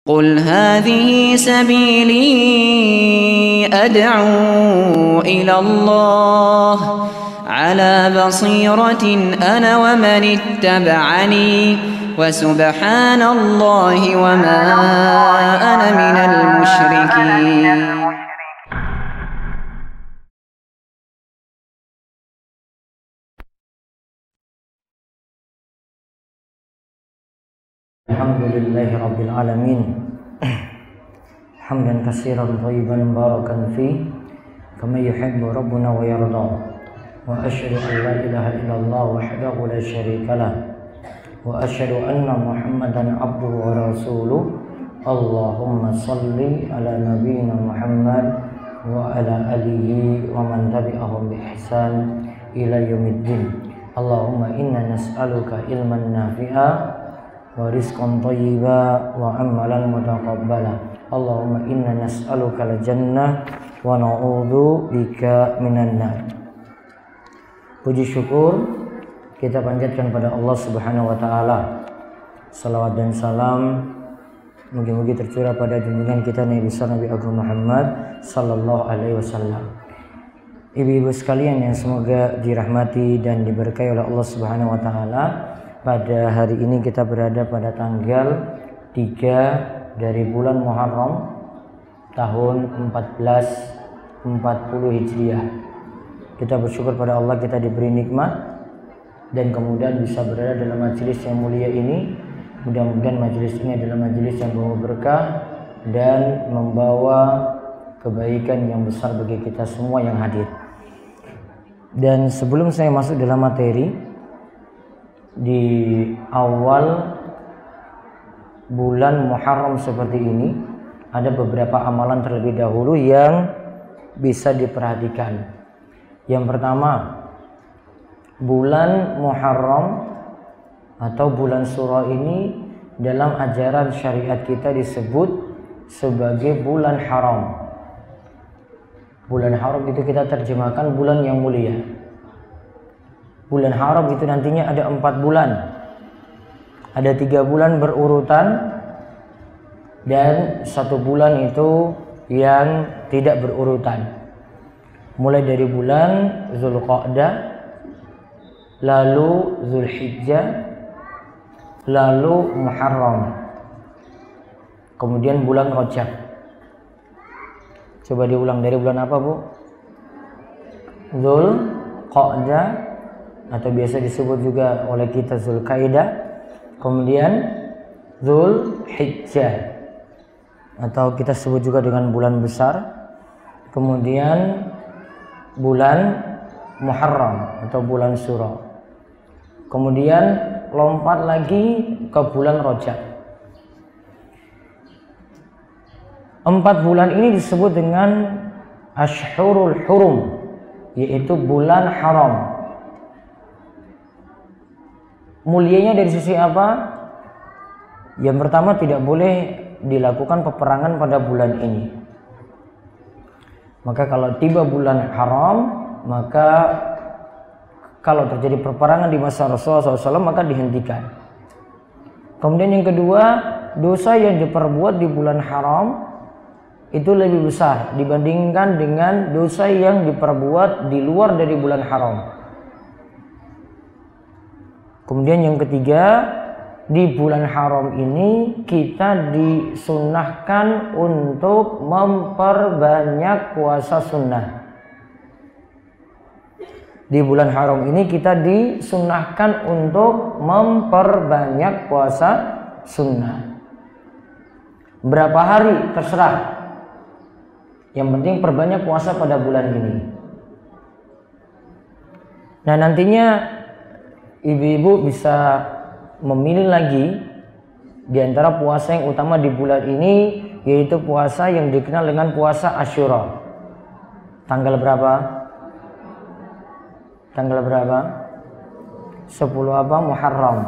قل هذه سبيلي أدعو إلى الله على بصيرة أنا ومن اتبعني وسبحان الله وما أنا من المشركين. Alhamdulillahi Rabbil Alamin. Hamdan katsiran thayyiban barakan fi kama yuhibbu rabbuna wa yarda. Wa asyhadu an la ilaha illallah wahdahu la syarika lah. Wa asyhadu anna Muhammadan abduhu wa rasuluh. Allahumma salli ala nabiyyina Muhammad wa ala alihi wa man tabi'ahum bi ihsan ila yaumiddin. Allahumma inna nas'aluka ilman nafi'a wa rizqan thayyiba wa amalan mutaqabbala. Allahumma inna nas'aluka al-jannah wa na'udzu bika minan nar. Puji syukur kita panjatkan pada Allah Subhanahu wa taala. Salawat dan salam moga-moga tercurah pada junjungan kita Nabi besar Nabi Agung Muhammad sallallahu alaihi wasallam. Ibu-ibu sekalian yang semoga dirahmati dan diberkahi oleh Allah Subhanahu wa taala. Pada hari ini kita berada pada tanggal 3 dari bulan Muharram tahun 1440 Hijriah. Kita bersyukur pada Allah kita diberi nikmat dan kemudian bisa berada dalam majelis yang mulia ini. Mudah-mudahan majelis ini adalah majelis yang membawa berkah dan membawa kebaikan yang besar bagi kita semua yang hadir. Dan sebelum saya masuk dalam materi, di awal bulan Muharram seperti ini ada beberapa amalan terlebih dahulu yang bisa diperhatikan. Yang pertama, bulan Muharram atau bulan Suro ini dalam ajaran syariat kita disebut sebagai bulan haram. Bulan haram itu kita terjemahkan bulan yang mulia. Bulan haram itu nantinya ada 4 bulan. Ada 3 bulan berurutan dan 1 bulan itu yang tidak berurutan. Mulai dari bulan Zulqa'dah, lalu Zulhijjah, lalu Muharram, kemudian bulan Rajab. Coba diulang, dari bulan apa, Bu? Zulqa'dah atau biasa disebut juga oleh kita Zulqa'dah, kemudian Zulhijjah atau kita sebut juga dengan bulan besar, kemudian bulan Muharram atau bulan Syuro, kemudian lompat lagi ke bulan Rajab. 4 bulan ini disebut dengan Ashhurul Hurum, yaitu bulan haram. Mulianya dari sisi apa? Yang pertama, tidak boleh dilakukan peperangan pada bulan ini. Maka kalau tiba bulan haram, maka kalau terjadi peperangan di masa Rasulullah SAW maka dihentikan. Kemudian yang kedua, dosa yang diperbuat di bulan haram itu lebih besar dibandingkan dengan dosa yang diperbuat di luar dari bulan haram. Kemudian yang ketiga, di bulan haram ini kita disunahkan untuk memperbanyak puasa sunnah. Di bulan haram ini kita disunahkan untuk memperbanyak puasa sunnah. Berapa hari terserah. Yang penting perbanyak puasa pada bulan ini. Nah, nantinya ibu-ibu bisa memilih lagi di antara puasa yang utama di bulan ini, yaitu puasa yang dikenal dengan puasa Asyura. Tanggal berapa? Tanggal berapa? 10 apa? Muharram.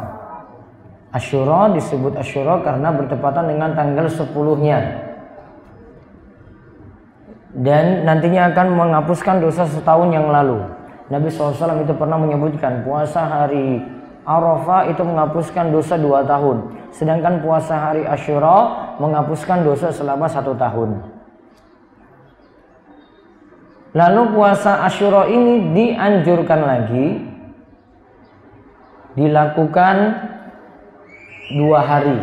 Asyura disebut Asyura karena bertepatan dengan tanggal 10-nya. Dan nantinya akan menghapuskan dosa setahun yang lalu. Nabi SAW itu pernah menyebutkan puasa hari Arafah itu menghapuskan dosa 2 tahun. Sedangkan puasa hari Asyura menghapuskan dosa selama 1 tahun. Lalu puasa Asyura ini dianjurkan lagi dilakukan 2 hari.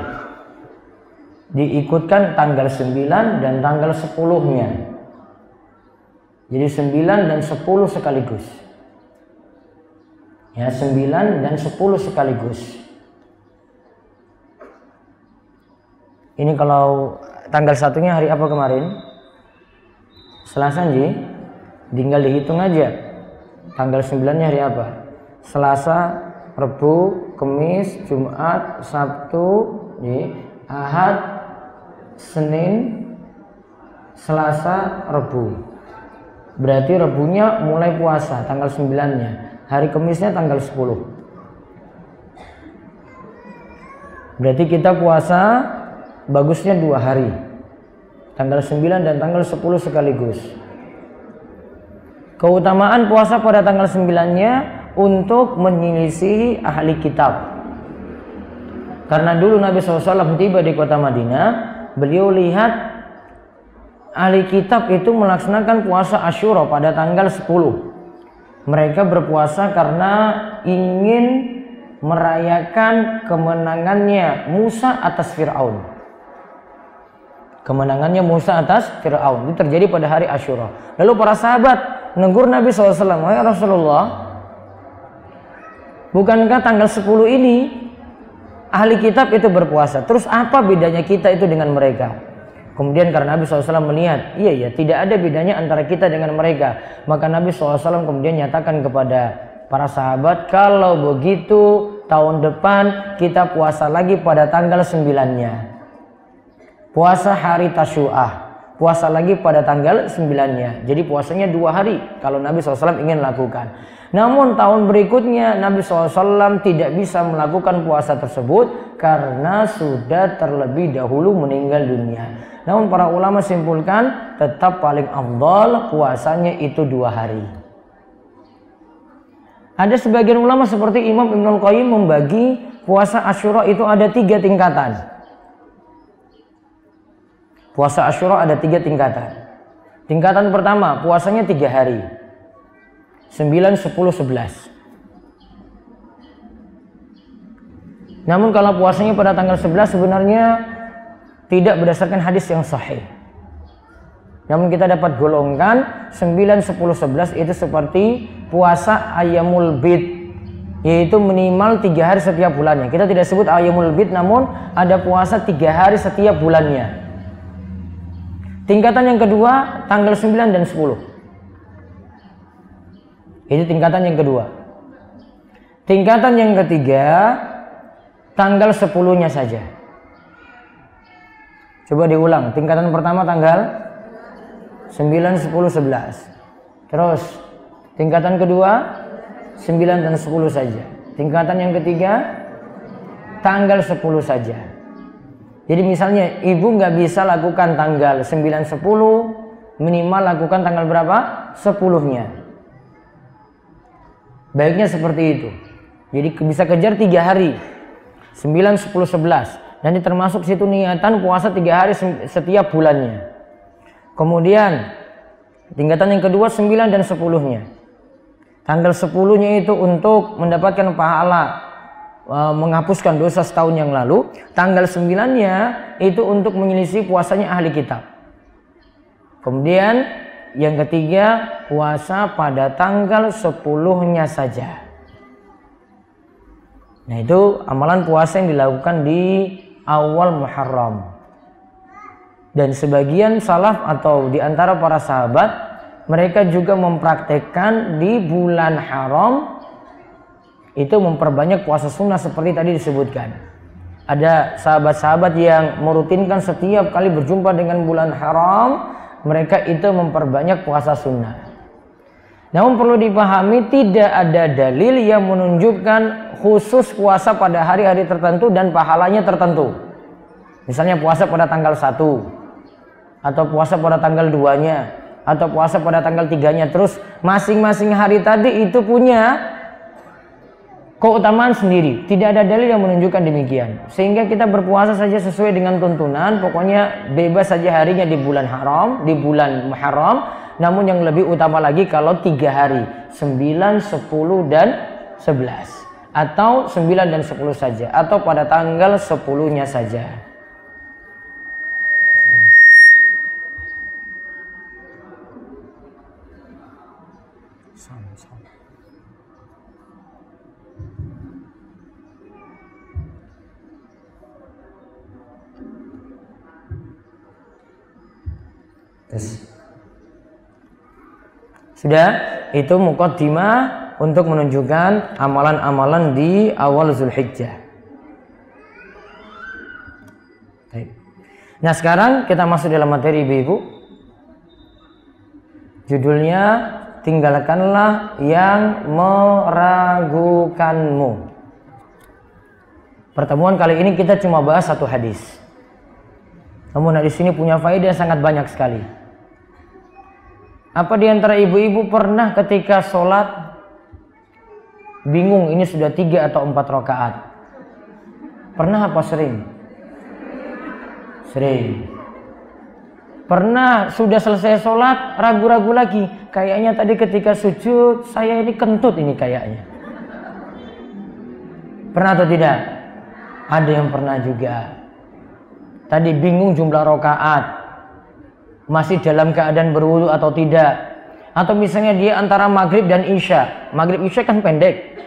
Diikutkan tanggal 9 dan tanggal 10-nya. Jadi 9 dan 10 sekaligus. Ya, 9 dan 10 sekaligus. Ini kalau tanggal 1-nya hari apa kemarin? Selasa, Ji. Tinggal dihitung aja. Tanggal 9-nya hari apa? Selasa, Rabu, Kamis, Jumat, Sabtu, Ahad, Senin, Selasa, Rabu. Berarti Rabunya mulai puasa tanggal 9-nya. Hari Kamisnya tanggal 10. Berarti kita puasa bagusnya 2 hari. Tanggal 9 dan tanggal 10 sekaligus. Keutamaan puasa pada tanggal 9-nya untuk menyelisihi ahli kitab. Karena dulu Nabi SAW tiba di kota Madinah, beliau lihat ahli kitab itu melaksanakan puasa Asyura pada tanggal 10. Mereka berpuasa karena ingin merayakan kemenangannya Musa atas Fir'aun. Kemenangannya Musa atas Fir'aun itu terjadi pada hari Asyura. Lalu para sahabat negur Nabi SAW, "Wahai Rasulullah, bukankah tanggal 10 ini ahli kitab itu berpuasa? Terus apa bedanya kita itu dengan mereka?" Kemudian karena Nabi SAW melihat, iya tidak ada bedanya antara kita dengan mereka, maka Nabi SAW kemudian nyatakan kepada para sahabat, kalau begitu tahun depan kita puasa lagi pada tanggal 9-nya. Puasa hari Tasyu'ah, puasa lagi pada tanggal 9-nya. Jadi puasanya 2 hari kalau Nabi SAW ingin lakukan. Namun tahun berikutnya Nabi SAW tidak bisa melakukan puasa tersebut karena sudah terlebih dahulu meninggal dunia. Namun para ulama simpulkan tetap paling afdal puasanya itu 2 hari. Ada sebagian ulama seperti Imam Ibnul Qayyim membagi puasa Asyura itu ada 3 tingkatan. Puasa Asyura ada 3 tingkatan. Tingkatan pertama, puasanya 3 hari. 9, 10, 11. Namun kalau puasanya pada tanggal 11 sebenarnya tidak berdasarkan hadis yang sahih. Namun kita dapat golongkan 9, 10, 11 itu seperti puasa Ayyamul Bid, yaitu minimal 3 hari setiap bulannya. Kita tidak sebut Ayyamul Bid, namun ada puasa 3 hari setiap bulannya. Tingkatan yang kedua tanggal 9 dan 10. Itu tingkatan yang kedua. Tingkatan yang ketiga tanggal 10-nya saja. Coba diulang. Tingkatan pertama tanggal 9, 10, 11. Terus tingkatan kedua 9 dan 10 saja. Tingkatan yang ketiga tanggal 10 saja. Jadi misalnya ibu nggak bisa lakukan tanggal 9, 10, minimal lakukan tanggal berapa? 10-nya. Baiknya seperti itu. Jadi bisa kejar 3 hari. 9, 10, 11. Dan ini termasuk situ niatan puasa 3 hari setiap bulannya. Kemudian tingkatan yang kedua 9 dan 10-nya. Tanggal 10-nya itu untuk mendapatkan pahala menghapuskan dosa setahun yang lalu. Tanggal 9-nya itu untuk menyelisih puasanya ahli kitab. Kemudian yang ketiga puasa pada tanggal 10-nya saja. Nah itu amalan puasa yang dilakukan di awal Muharram. Dan sebagian salaf atau di antara para sahabat mereka juga mempraktekkan di bulan haram itu memperbanyak puasa sunnah seperti tadi disebutkan. Ada sahabat-sahabat yang merutinkan setiap kali berjumpa dengan bulan haram, mereka itu memperbanyak puasa sunnah. Namun perlu dipahami tidak ada dalil yang menunjukkan khusus puasa pada hari-hari tertentu dan pahalanya tertentu. Misalnya puasa pada tanggal 1, atau puasa pada tanggal 2-nya, atau puasa pada tanggal 3-nya. Terus masing-masing hari tadi itu punya keutamaan sendiri. Tidak ada dalil yang menunjukkan demikian. Sehingga kita berpuasa saja sesuai dengan tuntunan. Pokoknya bebas saja harinya di bulan haram, di bulan Muharram. Namun yang lebih utama lagi kalau 3 hari, 9, 10, dan 11. Atau 9 dan 10 saja. Atau pada tanggal 10-nya saja. Sudah, itu muqaddimah untuk menunjukkan amalan-amalan di awal Zulhijjah. Nah, sekarang kita masuk dalam materi Ibu-ibu. Judulnya, tinggalkanlah yang meragukanmu. Pertemuan kali ini kita cuma bahas satu hadis. Namun hadis ini punya faedah sangat banyak sekali. Apa di antara ibu-ibu pernah ketika sholat bingung ini sudah 3 atau 4 rakaat? Pernah apa sering? Sering. Pernah sudah selesai sholat ragu-ragu lagi. Kayaknya tadi ketika sujud saya ini kentut ini kayaknya. Pernah atau tidak? Ada yang pernah juga. Tadi bingung jumlah rakaat. Masih dalam keadaan berwudu atau tidak. Atau misalnya dia antara maghrib dan isya. Maghrib isya kan pendek.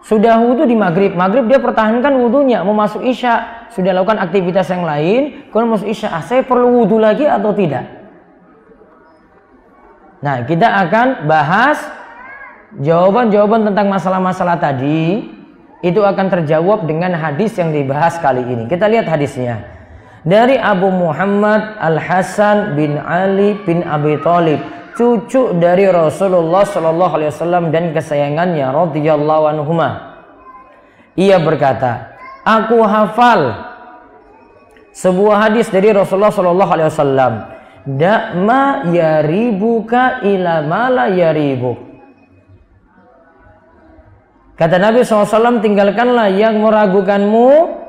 Sudah wudu di maghrib. Maghrib dia pertahankan wudunya. Mau masuk isya. Sudah lakukan aktivitas yang lain. Kalau masuk isya. Saya perlu wudu lagi atau tidak? Nah, kita akan bahas jawaban-jawaban tentang masalah-masalah tadi. Itu akan terjawab dengan hadis yang dibahas kali ini. Kita lihat hadisnya. Dari Abu Muhammad Al-Hasan bin Ali bin Abi Thalib, cucu dari Rasulullah sallallahu alaihi wasallam dan kesayangannya radhiyallahu anhuma. Ia berkata, aku hafal sebuah hadis dari Rasulullah sallallahu alaihi wasallam, "Da'ma yaribuka ila ma la yaribuk." Kata Nabi SAW, tinggalkanlah yang meragukanmu,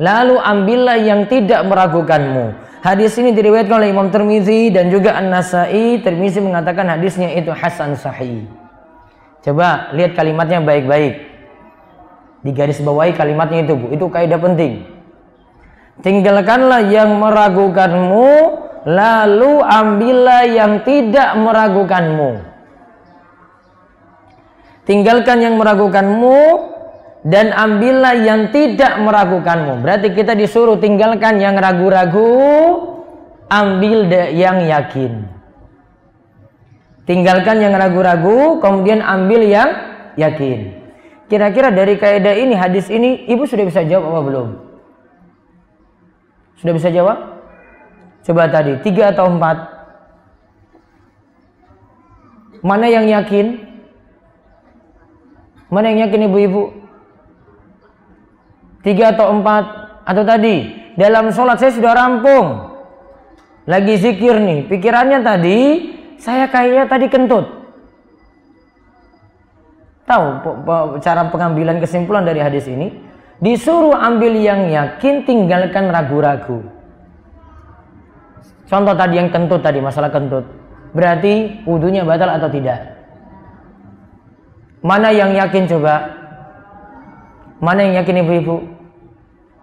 lalu ambillah yang tidak meragukanmu. Hadis ini diriwayatkan oleh Imam Tirmizi dan juga An-Nasa'i. Tirmizi mengatakan hadisnya itu hasan sahih. Coba lihat kalimatnya baik-baik. Digarisbawahi kalimatnya itu, Bu. Itu kaidah penting. Tinggalkanlah yang meragukanmu, lalu ambillah yang tidak meragukanmu. Tinggalkan yang meragukanmu dan ambillah yang tidak meragukanmu. Berarti kita disuruh tinggalkan yang ragu-ragu, ambil yang yakin. Tinggalkan yang ragu-ragu, kemudian ambil yang yakin. Kira-kira dari kaidah ini, hadis ini, ibu sudah bisa jawab apa belum? Sudah bisa jawab? Coba tadi, 3 atau 4? Mana yang yakin? Mana yang yakin ibu-ibu? 3 atau 4? Atau tadi, dalam sholat saya sudah rampung. Lagi zikir nih, pikirannya tadi, saya kayaknya tadi kentut. Tahu cara pengambilan kesimpulan dari hadis ini? Disuruh ambil yang yakin, tinggalkan ragu-ragu. Contoh tadi yang kentut tadi, masalah kentut. Berarti wudunya batal atau tidak? Mana yang yakin coba? Mana yang yakin ibu-ibu?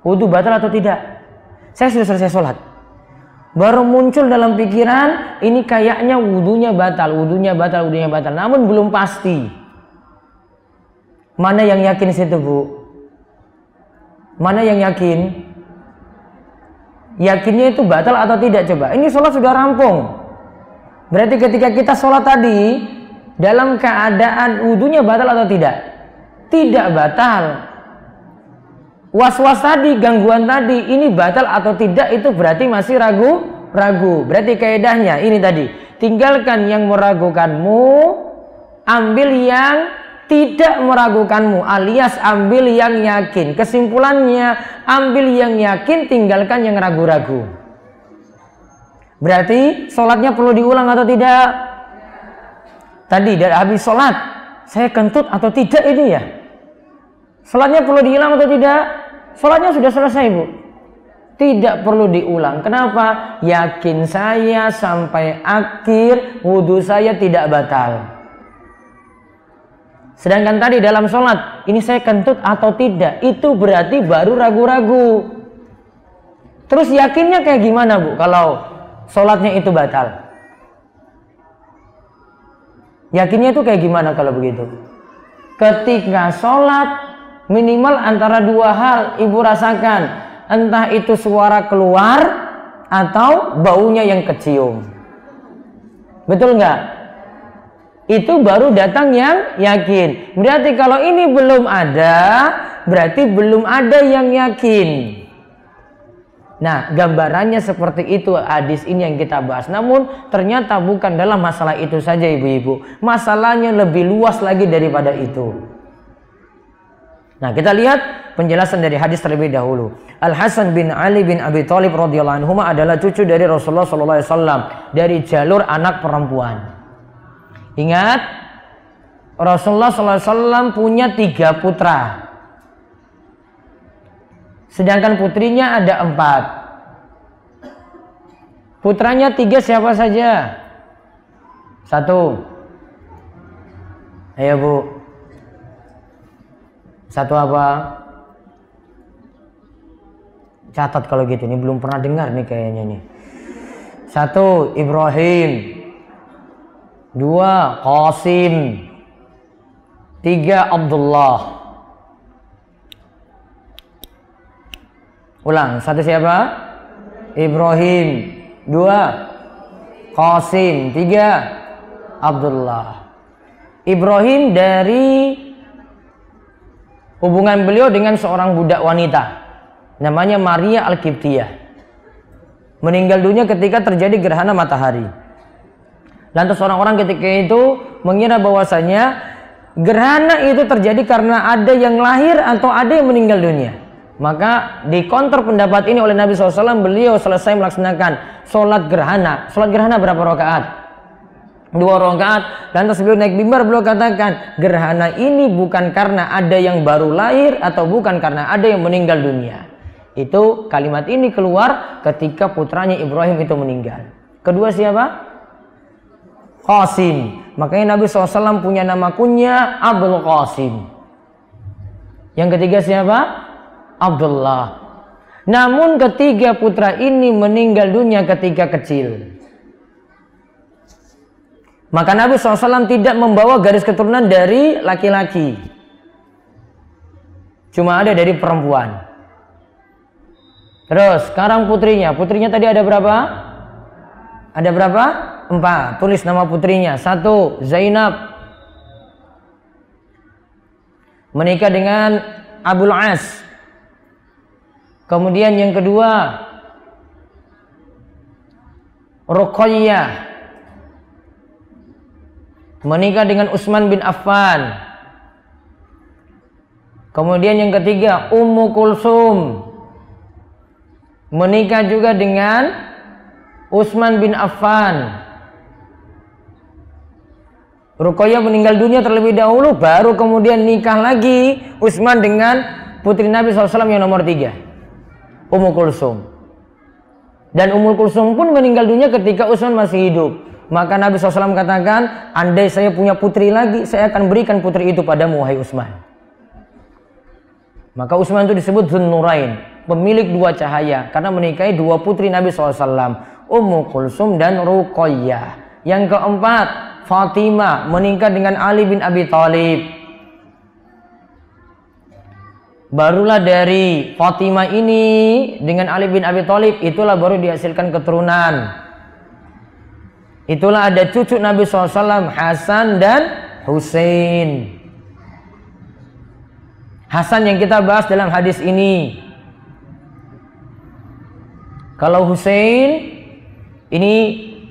Wudu batal atau tidak? Saya sudah selesai sholat. Baru muncul dalam pikiran, ini kayaknya wudunya batal, wudunya batal, wudunya batal. Namun belum pasti. Mana yang yakin situ, Bu? Mana yang yakin? Yakinnya itu batal atau tidak coba? Ini sholat sudah rampung. Berarti ketika kita sholat tadi, dalam keadaan wudunya batal atau tidak? Tidak batal. Was-was tadi, gangguan tadi, ini batal atau tidak, itu berarti masih ragu-ragu. Berarti kaidahnya ini tadi, tinggalkan yang meragukanmu, ambil yang tidak meragukanmu, alias ambil yang yakin. Kesimpulannya, ambil yang yakin, tinggalkan yang ragu-ragu. Berarti sholatnya perlu diulang atau tidak? Tadi dari habis sholat, saya kentut atau tidak ini ya? Sholatnya perlu diulang atau tidak? Sholatnya sudah selesai, Bu. Tidak perlu diulang. Kenapa? Yakin saya sampai akhir wudhu saya tidak batal. Sedangkan tadi dalam sholat, ini saya kentut atau tidak, itu berarti baru ragu-ragu. Terus yakinnya kayak gimana, Bu, kalau sholatnya itu batal? Yakinnya itu kayak gimana kalau begitu? Ketika sholat, minimal antara dua hal ibu rasakan. Entah itu suara keluar atau baunya yang kecium. Betul nggak? Itu baru datang yang yakin. Berarti kalau ini belum ada, berarti belum ada yang yakin. Nah, gambarannya seperti itu hadis ini yang kita bahas. Namun ternyata bukan dalam masalah itu saja, ibu-ibu. Masalahnya lebih luas lagi daripada itu. Nah, kita lihat penjelasan dari hadis terlebih dahulu. Al-Hasan bin Ali bin Abi Thalib radhiyallahu anhu adalah cucu dari Rasulullah sallallahu alaihi wasallam dari jalur anak perempuan. Ingat, Rasulullah sallallahu alaihi wasallam punya 3 putra. Sedangkan putrinya ada 4. Putranya 3 siapa saja? 1. Ayo, Bu. 1 apa? Catat kalau gitu, ini belum pernah dengar nih kayaknya nih. 1 Ibrahim, 2 Qasim, 3 Abdullah. Ulang, 1 siapa? Ibrahim, 2 Qasim, 3 Abdullah. Ibrahim dari hubungan beliau dengan seorang budak wanita namanya Maria Al-Qibtiyah. Meninggal dunia ketika terjadi gerhana matahari. Lantas orang-orang ketika itu mengira bahwasanya gerhana itu terjadi karena ada yang lahir atau ada yang meninggal dunia. Maka di counter pendapat ini oleh Nabi SAW, beliau selesai melaksanakan sholat gerhana. Sholat gerhana berapa rakaat? 2 rakaat. Lantas beliau naik mimbar, beliau katakan gerhana ini bukan karena ada yang baru lahir atau bukan karena ada yang meninggal dunia. Itu kalimat ini keluar ketika putranya Ibrahim itu meninggal. Kedua siapa? Qasim. Makanya Nabi SAW punya nama kunya Abdul Qasim. Yang ketiga siapa? Abdullah. Namun ketiga putra ini meninggal dunia ketika kecil. Maka Nabi SAW tidak membawa garis keturunan dari laki-laki. Cuma ada dari perempuan. Terus sekarang putrinya. Putrinya tadi ada berapa? Ada berapa? 4. Tulis nama putrinya. 1 Zainab. Menikah dengan Abul As. Kemudian yang kedua Ruqayyah. Menikah dengan Utsman bin Affan. Kemudian yang ketiga Ummu Kulsum. Menikah juga dengan Utsman bin Affan. Ruqayyah meninggal dunia terlebih dahulu, baru kemudian nikah lagi Utsman dengan putri Nabi SAW yang nomor 3, Ummu Kulsum. Dan Ummu Kulsum pun meninggal dunia ketika Utsman masih hidup. Maka Nabi SAW katakan, andai saya punya putri lagi, saya akan berikan putri itu padamu, wahai Utsman. Maka Utsman itu disebut Dzunnurain, pemilik 2 cahaya, karena menikahi 2 putri Nabi SAW, Ummu Kulsum dan Ruqayyah. Yang keempat, Fatimah menikah dengan Ali bin Abi Thalib. Barulah dari Fatimah ini dengan Ali bin Abi Thalib, itulah baru dihasilkan keturunan. Itulah ada cucu Nabi SAW, Hasan dan Husain. Hasan yang kita bahas dalam hadis ini. Kalau Husain, ini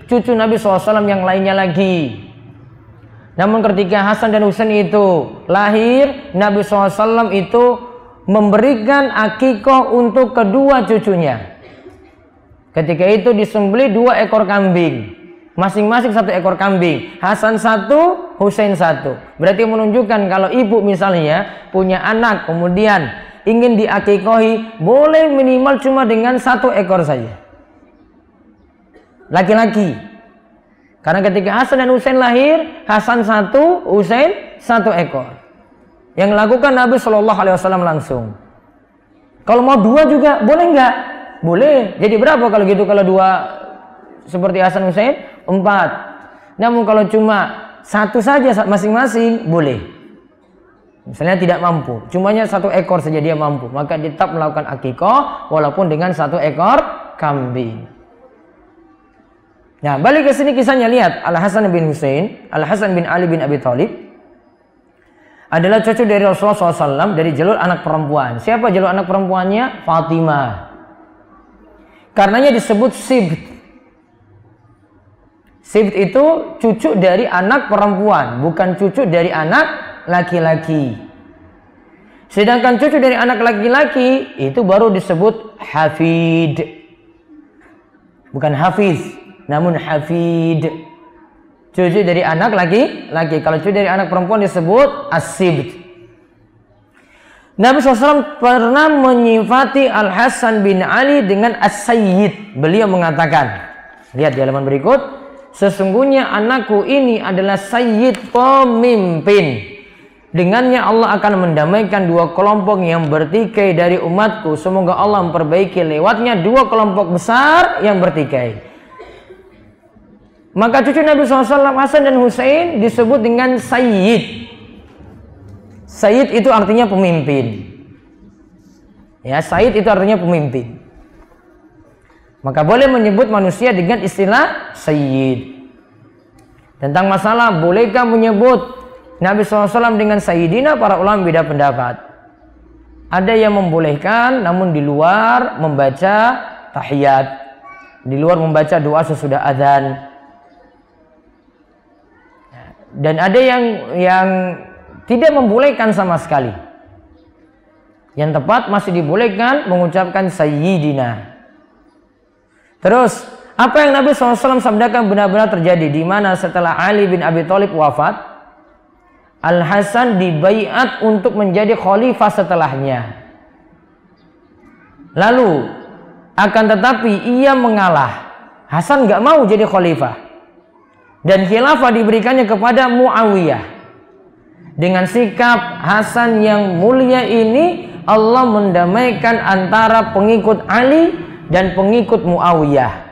cucu Nabi SAW yang lainnya lagi. Namun ketika Hasan dan Husain itu lahir, Nabi SAW itu memberikan akikah untuk kedua cucunya. Ketika itu disembelih 2 ekor kambing. masing-masing 1 ekor kambing. Hasan 1, Husain 1. Berarti menunjukkan kalau ibu misalnya punya anak kemudian ingin diakikohi, boleh minimal cuma dengan 1 ekor saja. Laki-laki. Karena ketika Hasan dan Husain lahir, Hasan 1, Husain 1 ekor. Yang lakukan Nabi Shallallahu Alaihi Wasallam langsung. Kalau mau 2 juga boleh nggak? Boleh. Jadi berapa kalau gitu? Kalau 2 seperti Hasan Husain 4. Namun kalau cuma 1 saja masing-masing boleh. Misalnya tidak mampu, cumanya 1 ekor saja dia mampu, maka tetap melakukan akikah walaupun dengan 1 ekor kambing. Nah, balik ke sini kisahnya, lihat Al Hasan bin Husain, Al Hasan bin Ali bin Abi Thalib adalah cucu dari Rasulullah SAW dari jalur anak perempuan. Siapa jalur anak perempuannya? Fatimah. Karenanya disebut sibt. Sibt itu cucu dari anak perempuan, bukan cucu dari anak laki-laki. Sedangkan cucu dari anak laki-laki itu baru disebut hafid. Bukan hafiz, namun hafid. Cucu dari anak laki-laki. Kalau cucu dari anak perempuan disebut as-sibt. Nabi SAW pernah menyifati Al Hasan bin Ali dengan as-sayyid. Beliau mengatakan, lihat di halaman berikut, sesungguhnya anakku ini adalah sayyid, pemimpin. Dengannya Allah akan mendamaikan 2 kelompok yang bertikai dari umatku. Semoga Allah memperbaiki lewatnya 2 kelompok besar yang bertikai. Maka cucu Nabi SAW Hasan dan Husain disebut dengan sayyid. Sayyid itu artinya pemimpin. Ya, sayyid itu artinya pemimpin. Maka boleh menyebut manusia dengan istilah sayyid. Tentang masalah bolehkah menyebut Nabi SAW dengan sayyidina, para ulama beda pendapat. Ada yang membolehkan namun di luar membaca tahiyat, di luar membaca doa sesudah azan. Dan ada yang tidak membolehkan sama sekali. Yang tepat masih dibolehkan mengucapkan sayyidina. Terus, apa yang Nabi SAW sabdakan benar-benar terjadi, di mana setelah Ali bin Abi Thalib wafat, Al Hasan dibaiat untuk menjadi khalifah setelahnya. Lalu, akan tetapi ia mengalah. Hasan nggak mau jadi khalifah, dan khilafah diberikannya kepada Muawiyah. Dengan sikap Hasan yang mulia ini, Allah mendamaikan antara pengikut Ali dan pengikut Muawiyah.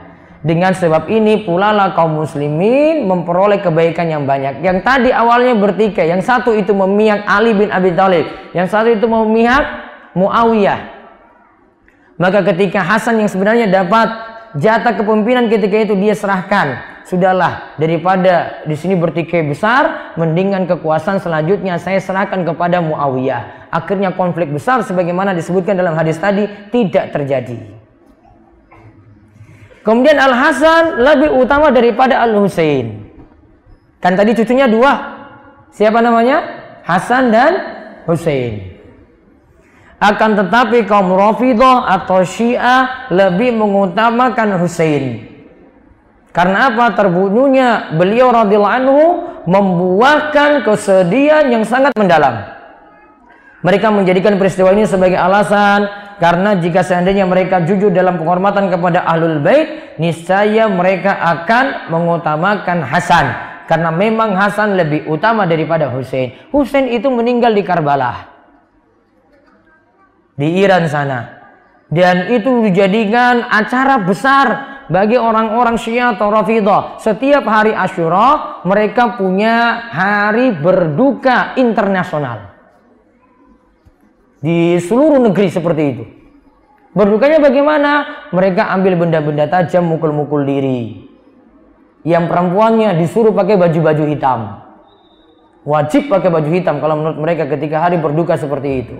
Dengan sebab ini pula lah kaum muslimin memperoleh kebaikan yang banyak. Yang tadi awalnya bertikai, yang satu itu memihak Ali bin Abi Thalib, yang satu itu memihak Muawiyah. Maka ketika Hasan yang sebenarnya dapat jatah kepemimpinan ketika itu, dia serahkan, sudahlah, daripada di sini bertikai besar, mendingan kekuasaan selanjutnya saya serahkan kepada Muawiyah. Akhirnya konflik besar sebagaimana disebutkan dalam hadis tadi tidak terjadi. Kemudian Al Hasan lebih utama daripada Al Husain. Kan tadi cucunya 2. Siapa namanya? Hasan dan Husain. Akan tetapi kaum Rafidhah atau Syiah lebih mengutamakan Husain. Karena apa? Terbunuhnya beliau radhiyallahu anhu membuahkan kesedihan yang sangat mendalam. Mereka menjadikan peristiwa ini sebagai alasan, karena jika seandainya mereka jujur dalam penghormatan kepada Ahlul Bait, niscaya mereka akan mengutamakan Hasan. Karena memang Hasan lebih utama daripada Husain. Husain itu meninggal di Karbala, di Iran sana. Dan itu dijadikan acara besar bagi orang-orang Syiah atau Rafidhah. Setiap hari Asyura mereka punya hari berduka internasional. Di seluruh negeri seperti itu. Berdukanya bagaimana? Mereka ambil benda-benda tajam, mukul-mukul diri. Yang perempuannya disuruh pakai baju-baju hitam. Wajib pakai baju hitam kalau menurut mereka ketika hari berduka seperti itu.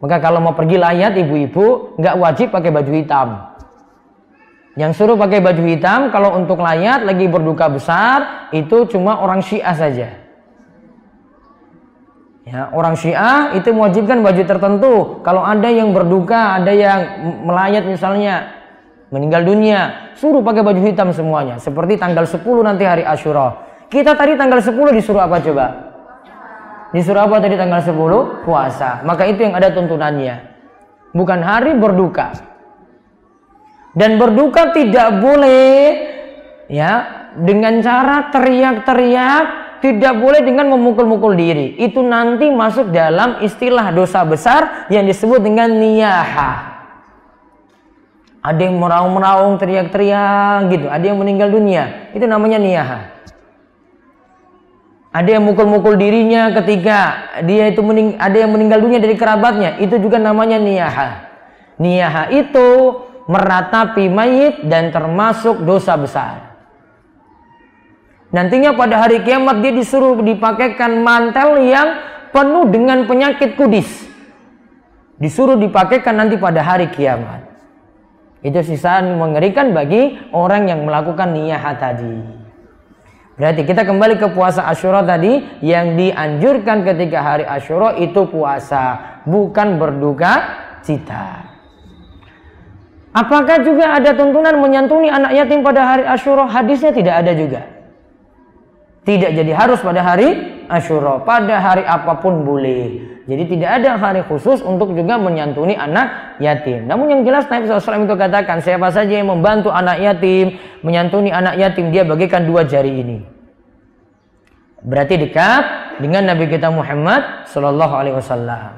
Maka kalau mau pergi layat ibu-ibu, nggak wajib pakai baju hitam. Yang suruh pakai baju hitam kalau untuk layat lagi berduka besar, itu cuma orang Syiah saja. Ya, orang Syiah itu mewajibkan baju tertentu. Kalau ada yang berduka, ada yang melayat misalnya, meninggal dunia, suruh pakai baju hitam semuanya. Seperti tanggal 10 nanti hari Asyura. Kita tadi tanggal 10 disuruh apa coba? Disuruh apa tadi tanggal 10? Puasa. Maka itu yang ada tuntunannya. Bukan hari berduka. Dan berduka tidak boleh ya dengan cara teriak-teriak, tidak boleh dengan memukul-mukul diri. Itu nanti masuk dalam istilah dosa besar yang disebut dengan niyaha. Ada yang meraung-meraung, teriak-teriak gitu, ada yang meninggal dunia, itu namanya niyaha. Ada yang mukul-mukul dirinya ketika dia itu ada yang meninggal dunia dari kerabatnya, itu juga namanya niyaha. Niyaha itu meratapi mayit dan termasuk dosa besar. Nantinya pada hari kiamat dia disuruh dipakaikan mantel yang penuh dengan penyakit kudis. Disuruh dipakaikan nanti pada hari kiamat. Itu sisaan mengerikan bagi orang yang melakukan niyaha tadi. Berarti kita kembali ke puasa Asyura tadi. Yang dianjurkan ketika hari Asyura itu puasa, bukan berduka cita. Apakah juga ada tuntunan menyantuni anak yatim pada hari Asyura? Hadisnya tidak ada juga. Tidak jadi harus pada hari Asyura, pada hari apapun boleh. Jadi tidak ada hari khusus untuk juga menyantuni anak yatim. Namun yang jelas Nabi SAW itu katakan, siapa saja yang membantu anak yatim, menyantuni anak yatim, dia bagikan 2 jari ini. Berarti dekat dengan Nabi kita Muhammad SAW.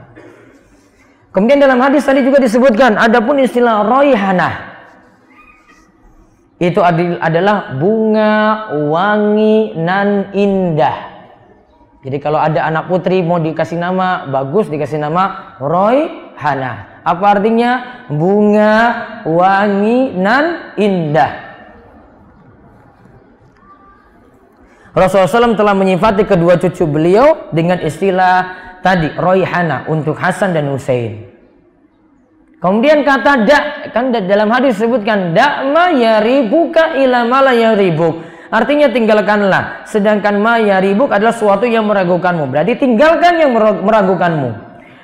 Kemudian dalam hadis tadi juga disebutkan, adapun istilah roihanah, itu adalah bunga wangi nan indah. Jadi kalau ada anak putri mau dikasih nama bagus, dikasih nama roihanah. Apa artinya? Bunga wangi nan indah. Rasulullah SAW telah menyifati kedua cucu beliau dengan istilah tadi, roihanah, untuk Hasan dan Husain. Kemudian kata dak, kan dalam hadis disebutkan dak ma yaribuka ila ma la yaribuk. Artinya tinggalkanlah, sedangkan ma yaribuk adalah sesuatu yang meragukanmu. Berarti tinggalkan yang meragukanmu.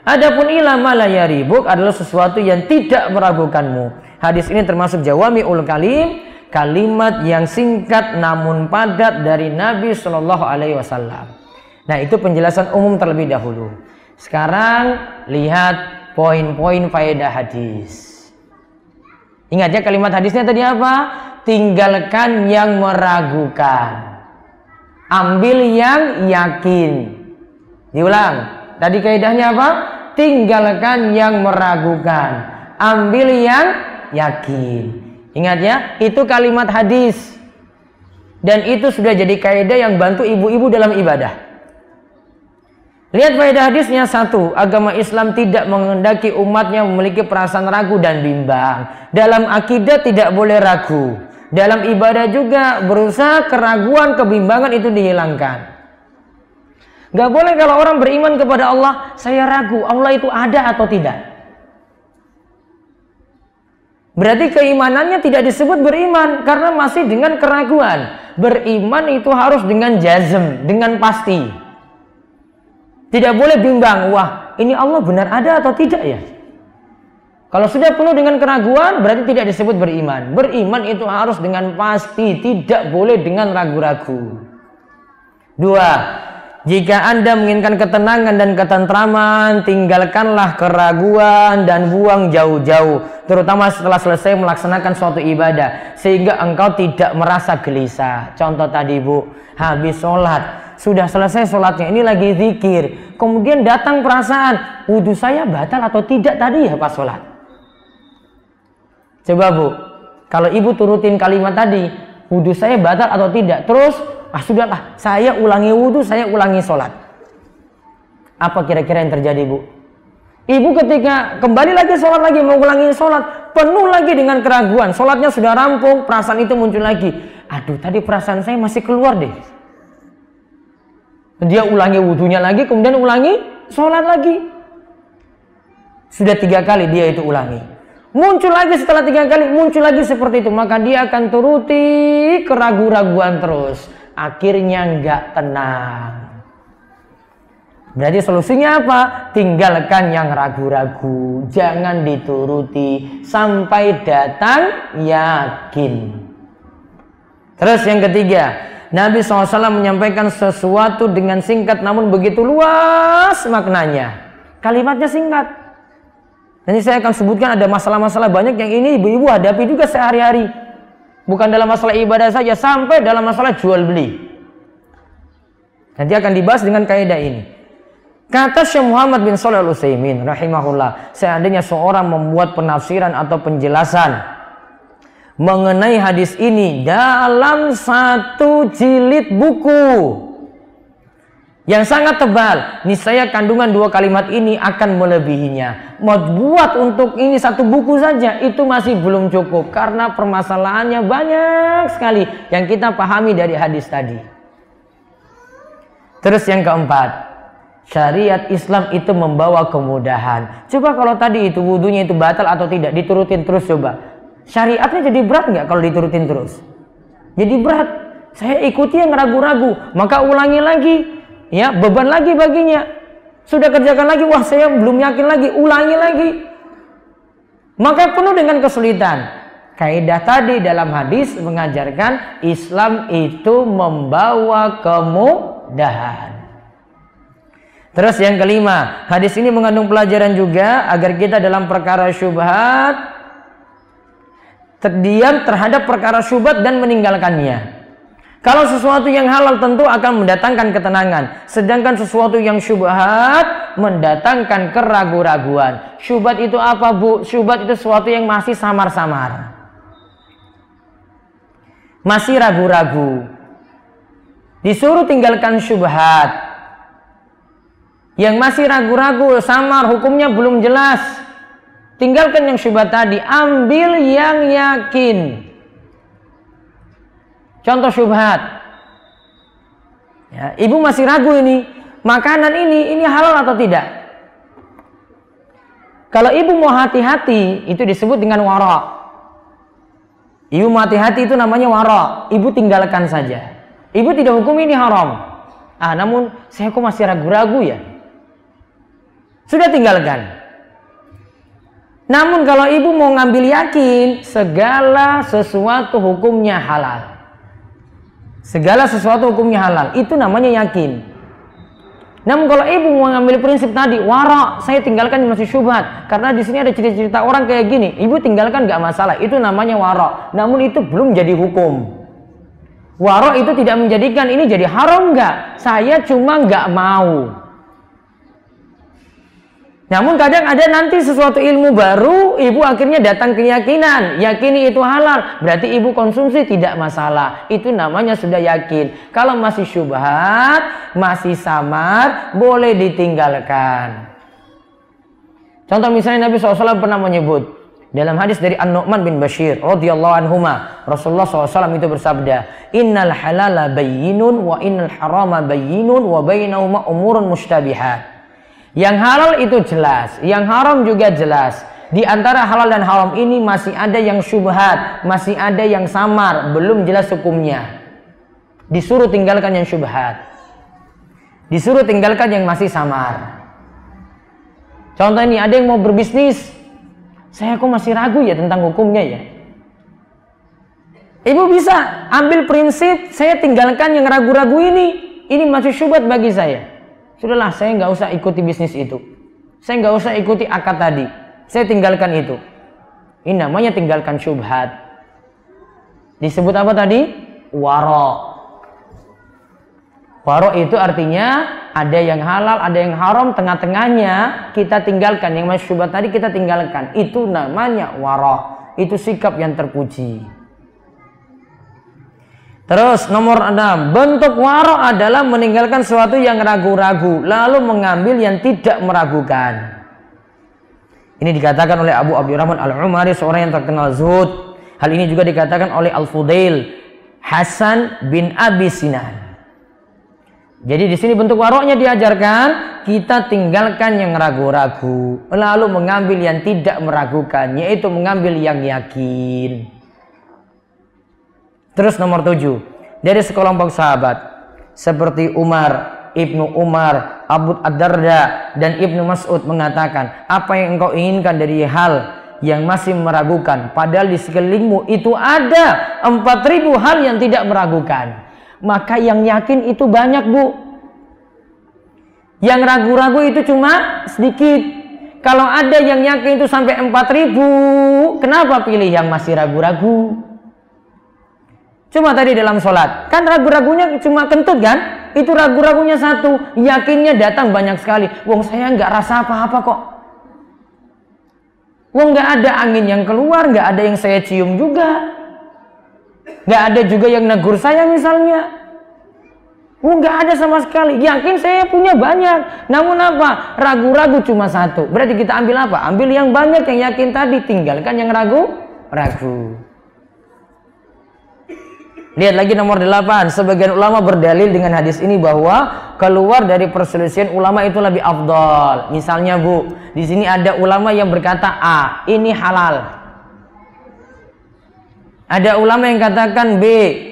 Adapun ila ma la yaribuk adalah sesuatu yang tidak meragukanmu. Hadis ini termasuk jawami'ul kalim, kalimat yang singkat namun padat dari Nabi Shallallahu Alaihi Wasallam. Nah, itu penjelasan umum terlebih dahulu. Sekarang lihat poin-poin faedah hadis. Ingat ya, kalimat hadisnya tadi apa? Tinggalkan yang meragukan, ambil yang yakin. Diulang, tadi kaidahnya apa? Tinggalkan yang meragukan, ambil yang yakin. Ingat ya, itu kalimat hadis. Dan itu sudah jadi kaidah yang bantu ibu-ibu dalam ibadah. Lihat faedah hadisnya. 1. Agama Islam tidak menghendaki umatnya memiliki perasaan ragu dan bimbang. Dalam akidah tidak boleh ragu. Dalam ibadah juga berusaha keraguan, kebimbangan itu dihilangkan. Gak boleh kalau orang beriman kepada Allah, saya ragu Allah itu ada atau tidak. Berarti keimanannya tidak disebut beriman, karena masih dengan keraguan. Beriman itu harus dengan jazm, dengan pasti. Tidak boleh bimbang, wah ini Allah benar ada atau tidak ya. Kalau sudah penuh dengan keraguan, berarti tidak disebut beriman. Beriman itu harus dengan pasti, tidak boleh dengan ragu-ragu. 2. Jika Anda menginginkan ketenangan dan ketentraman, tinggalkanlah keraguan dan buang jauh-jauh, terutama setelah selesai melaksanakan suatu ibadah, sehingga engkau tidak merasa gelisah. Contoh tadi, Bu, habis sholat, sudah selesai sholatnya, ini lagi zikir, kemudian datang perasaan, wudhu saya batal atau tidak tadi ya pas sholat. Coba Bu, kalau ibu turutin kalimat tadi, wudhu saya batal atau tidak, terus sudahlah, saya ulangi wudhu, saya ulangi sholat. Apa kira-kira yang terjadi, Bu? Ibu ketika kembali lagi sholat lagi, mau ulangi sholat, penuh lagi dengan keraguan, sholatnya sudah rampung, perasaan itu muncul lagi. Aduh, tadi perasaan saya masih keluar deh. Dia ulangi wudhunya lagi, kemudian ulangi sholat lagi. Sudah 3 kali dia itu ulangi. Muncul lagi setelah 3 kali, muncul lagi seperti itu. Maka dia akan turuti keraguan-raguan terus. Akhirnya nggak tenang. Berarti solusinya apa? Tinggalkan yang ragu-ragu, jangan dituruti sampai datang yakin. Terus yang ketiga, Nabi SAW menyampaikan sesuatu dengan singkat namun begitu luas maknanya. Kalimatnya singkat. Nanti saya akan sebutkan ada masalah-masalah banyak yang ini ibu-ibu hadapi juga sehari-hari. Bukan dalam masalah ibadah saja, sampai dalam masalah jual beli. Nanti akan dibahas dengan kaidah ini. Kata Syekh Muhammad bin Shalih Al-Utsaimin rahimahullah, seandainya seorang membuat penafsiran atau penjelasan mengenai hadis ini dalam satu jilid buku yang sangat tebal, niscaya kandungan dua kalimat ini akan melebihinya. Mau buat untuk ini satu buku saja itu masih belum cukup, karena permasalahannya banyak sekali yang kita pahami dari hadis tadi. Terus yang keempat, syariat Islam itu membawa kemudahan. Coba kalau tadi itu wudunya itu batal atau tidak, diturutin terus coba. Syariatnya jadi berat nggak kalau diturutin terus? Jadi berat. Saya ikuti yang ragu-ragu, maka ulangi lagi, ya beban lagi baginya. Sudah kerjakan lagi, wah saya belum yakin lagi, ulangi lagi. Maka penuh dengan kesulitan. Kaidah tadi dalam hadis mengajarkan Islam itu membawa kemudahan. Terus yang kelima, hadis ini mengandung pelajaran juga agar kita dalam perkara syubhat terdiam terhadap perkara syubhat dan meninggalkannya. Kalau sesuatu yang halal tentu akan mendatangkan ketenangan, sedangkan sesuatu yang syubhat mendatangkan keraguan-raguan. Syubhat itu apa, Bu? Syubhat itu sesuatu yang masih samar-samar, masih ragu-ragu. Disuruh tinggalkan syubhat. Yang masih ragu-ragu, samar, hukumnya belum jelas, tinggalkan yang syubhat tadi, ambil yang yakin. Contoh syubhat, ya, ibu masih ragu ini, makanan ini halal atau tidak. Kalau ibu mau hati-hati, itu disebut dengan wara'. Ibu mau hati-hati itu namanya wara'. Ibu tinggalkan saja. Ibu tidak hukum ini haram. Namun saya kok masih ragu-ragu ya. Sudah tinggalkan. Namun kalau ibu mau ngambil yakin, segala sesuatu hukumnya halal. Segala sesuatu hukumnya halal, itu namanya yakin. Namun kalau ibu mau ngambil prinsip tadi, wara', saya tinggalkan yang masih syubhat, karena di sini ada cerita-cerita orang kayak gini, ibu tinggalkan gak masalah, itu namanya wara'. Namun itu belum jadi hukum. Wara' itu tidak menjadikan ini jadi haram gak? Saya cuma gak mau. Namun kadang ada nanti sesuatu ilmu baru, ibu akhirnya datang keyakinan, yakini itu halal, berarti ibu konsumsi tidak masalah. Itu namanya sudah yakin. Kalau masih syubhat, masih samar, boleh ditinggalkan. Contoh misalnya Nabi SAW pernah menyebut dalam hadis dari An-Nu'man bin Bashir radhiyallahu anhuma, Rasulullah SAW itu bersabda, innal halala bayyinun wa innal harama bayyinun wa bainahuma umurun mushtabihat. Yang halal itu jelas, yang haram juga jelas. Di antara halal dan haram ini masih ada yang syubhat, masih ada yang samar, belum jelas hukumnya. Disuruh tinggalkan yang syubhat, disuruh tinggalkan yang masih samar. Contoh ini, ada yang mau berbisnis, saya kok masih ragu ya tentang hukumnya ya. Ibu bisa ambil prinsip, saya tinggalkan yang ragu-ragu ini masih syubhat bagi saya. Sudahlah, saya nggak usah ikuti bisnis itu. Saya nggak usah ikuti akad tadi. Saya tinggalkan itu. Ini namanya tinggalkan syubhat. Disebut apa tadi? Wara'. Wara' itu artinya ada yang halal, ada yang haram, tengah-tengahnya kita tinggalkan. Yang masih syubhat tadi kita tinggalkan. Itu namanya wara'. Itu sikap yang terpuji. Terus nomor 6, bentuk wara' adalah meninggalkan sesuatu yang ragu-ragu lalu mengambil yang tidak meragukan. Ini dikatakan oleh Abu Abdurrahman Al-Umari, seorang yang terkenal zuhud. Hal ini juga dikatakan oleh Al-Fudail Hasan bin Abi Sinan. Jadi di sini bentuk wara'nya diajarkan, kita tinggalkan yang ragu-ragu lalu mengambil yang tidak meragukan, yaitu mengambil yang yakin. Terus nomor 7, dari sekelompok sahabat seperti Umar Ibnu Umar, Abu Ad-Darda, dan Ibnu Mas'ud mengatakan, apa yang engkau inginkan dari hal yang masih meragukan, padahal di sekelilingmu itu ada 4.000 hal yang tidak meragukan. Maka yang yakin itu banyak, Bu. Yang ragu-ragu itu cuma sedikit. Kalau ada yang yakin itu sampai 4.000, kenapa pilih yang masih ragu-ragu? Cuma tadi dalam sholat, kan ragu-ragunya cuma kentut kan? Itu ragu-ragunya satu, yakinnya datang banyak sekali. Wong saya nggak rasa apa-apa kok. Wong nggak ada angin yang keluar, nggak ada yang saya cium juga. Nggak ada juga yang negur saya misalnya. Wong nggak ada sama sekali. Yakin saya punya banyak. Namun apa? Ragu-ragu cuma satu. Berarti kita ambil apa? Ambil yang banyak, yang yakin tadi. Tinggalkan yang ragu-ragu. Lihat lagi nomor 8. Sebagian ulama berdalil dengan hadis ini bahwa keluar dari perselisihan ulama itu lebih afdal. Misalnya, Bu, di sini ada ulama yang berkata A, ini halal. Ada ulama yang katakan B,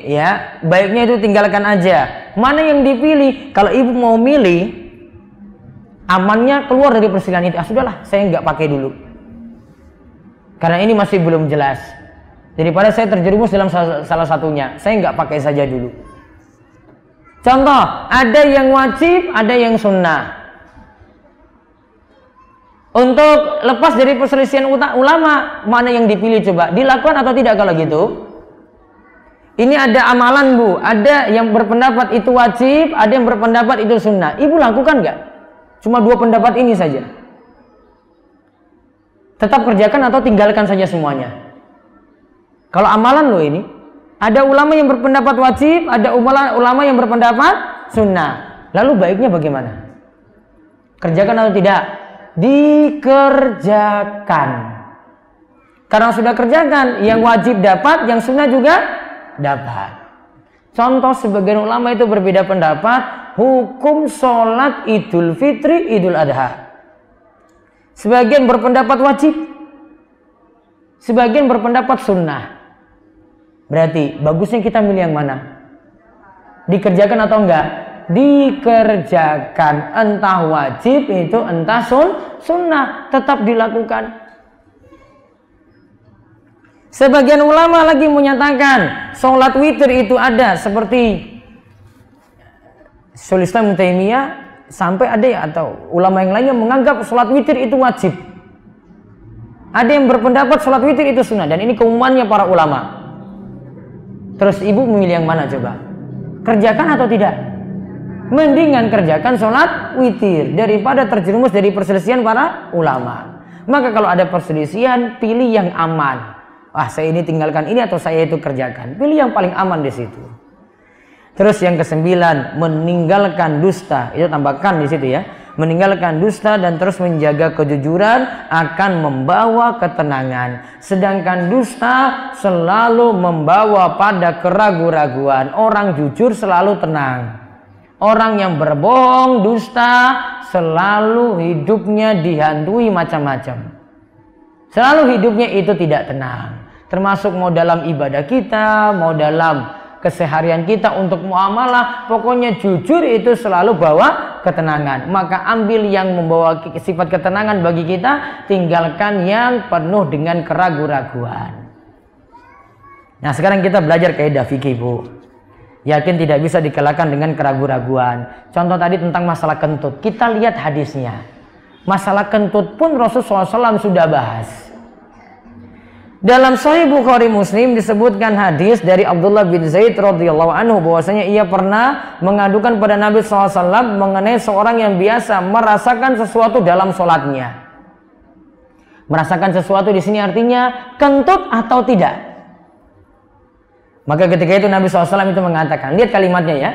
ya, baiknya itu tinggalkan aja. Mana yang dipilih? Kalau ibu mau milih, amannya keluar dari perselisihan itu. Sudahlah, saya nggak pakai dulu. Karena ini masih belum jelas. Daripada saya terjerumus dalam salah satunya, saya nggak pakai saja dulu. Contoh, ada yang wajib, ada yang sunnah. Untuk lepas dari perselisihan ulama, mana yang dipilih coba? Dilakukan atau tidak kalau gitu? Ini ada amalan, Bu. Ada yang berpendapat itu wajib, ada yang berpendapat itu sunnah. Ibu lakukan nggak? Cuma 2 pendapat ini saja. Tetap kerjakan atau tinggalkan saja semuanya? Kalau amalan loh ini, ada ulama yang berpendapat wajib, ada ulama yang berpendapat sunnah. Lalu baiknya bagaimana? Kerjakan atau tidak? Dikerjakan. Karena sudah kerjakan, yang wajib dapat, yang sunnah juga dapat. Contoh, sebagian ulama itu berbeda pendapat hukum sholat Idul Fitri, Idul Adha. Sebagian berpendapat wajib, sebagian berpendapat sunnah. Berarti bagusnya kita milih yang mana? Dikerjakan atau enggak? Dikerjakan. Entah wajib itu, entah sunnah, tetap dilakukan. Sebagian ulama lagi menyatakan sholat witir itu ada, seperti Syaikhul Islam Ibnu Taimiyah, sampai ada ya, atau ulama yang lainnya menganggap sholat witir itu wajib. Ada yang berpendapat sholat witir itu sunnah, dan ini keumumannya para ulama. Terus ibu memilih yang mana coba? Kerjakan atau tidak? Mendingan kerjakan sholat witir daripada terjerumus dari perselisihan para ulama. Maka kalau ada perselisihan, pilih yang aman. Wah, saya ini tinggalkan ini atau saya itu kerjakan. Pilih yang paling aman di situ. Terus yang ke-9, meninggalkan dusta. Itu tambahkan di situ ya. Meninggalkan dusta dan terus menjaga kejujuran akan membawa ketenangan. Sedangkan dusta selalu membawa pada keraguan-raguan. Orang jujur selalu tenang. Orang yang berbohong, dusta, selalu hidupnya dihantui macam-macam. Selalu hidupnya itu tidak tenang. Termasuk mau dalam ibadah kita, mau dalam keseharian kita untuk muamalah, pokoknya jujur itu selalu bawa ketenangan. Maka ambil yang membawa sifat ketenangan bagi kita, tinggalkan yang penuh dengan keraguan-raguan. Nah, sekarang kita belajar kaidah fikih, Bu. Yakin tidak bisa dikalahkan dengan keraguan-raguan. Contoh tadi tentang masalah kentut, kita lihat hadisnya. Masalah kentut pun Rasulullah SAW sudah bahas. Dalam Sahih Bukhari Muslim disebutkan hadis dari Abdullah bin Zaid radhiyallahu anhu bahwasanya ia pernah mengadukan pada Nabi SAW mengenai seorang yang biasa merasakan sesuatu dalam sholatnya. Merasakan sesuatu di sini artinya kentut atau tidak. Maka ketika itu Nabi SAW itu mengatakan, lihat kalimatnya ya,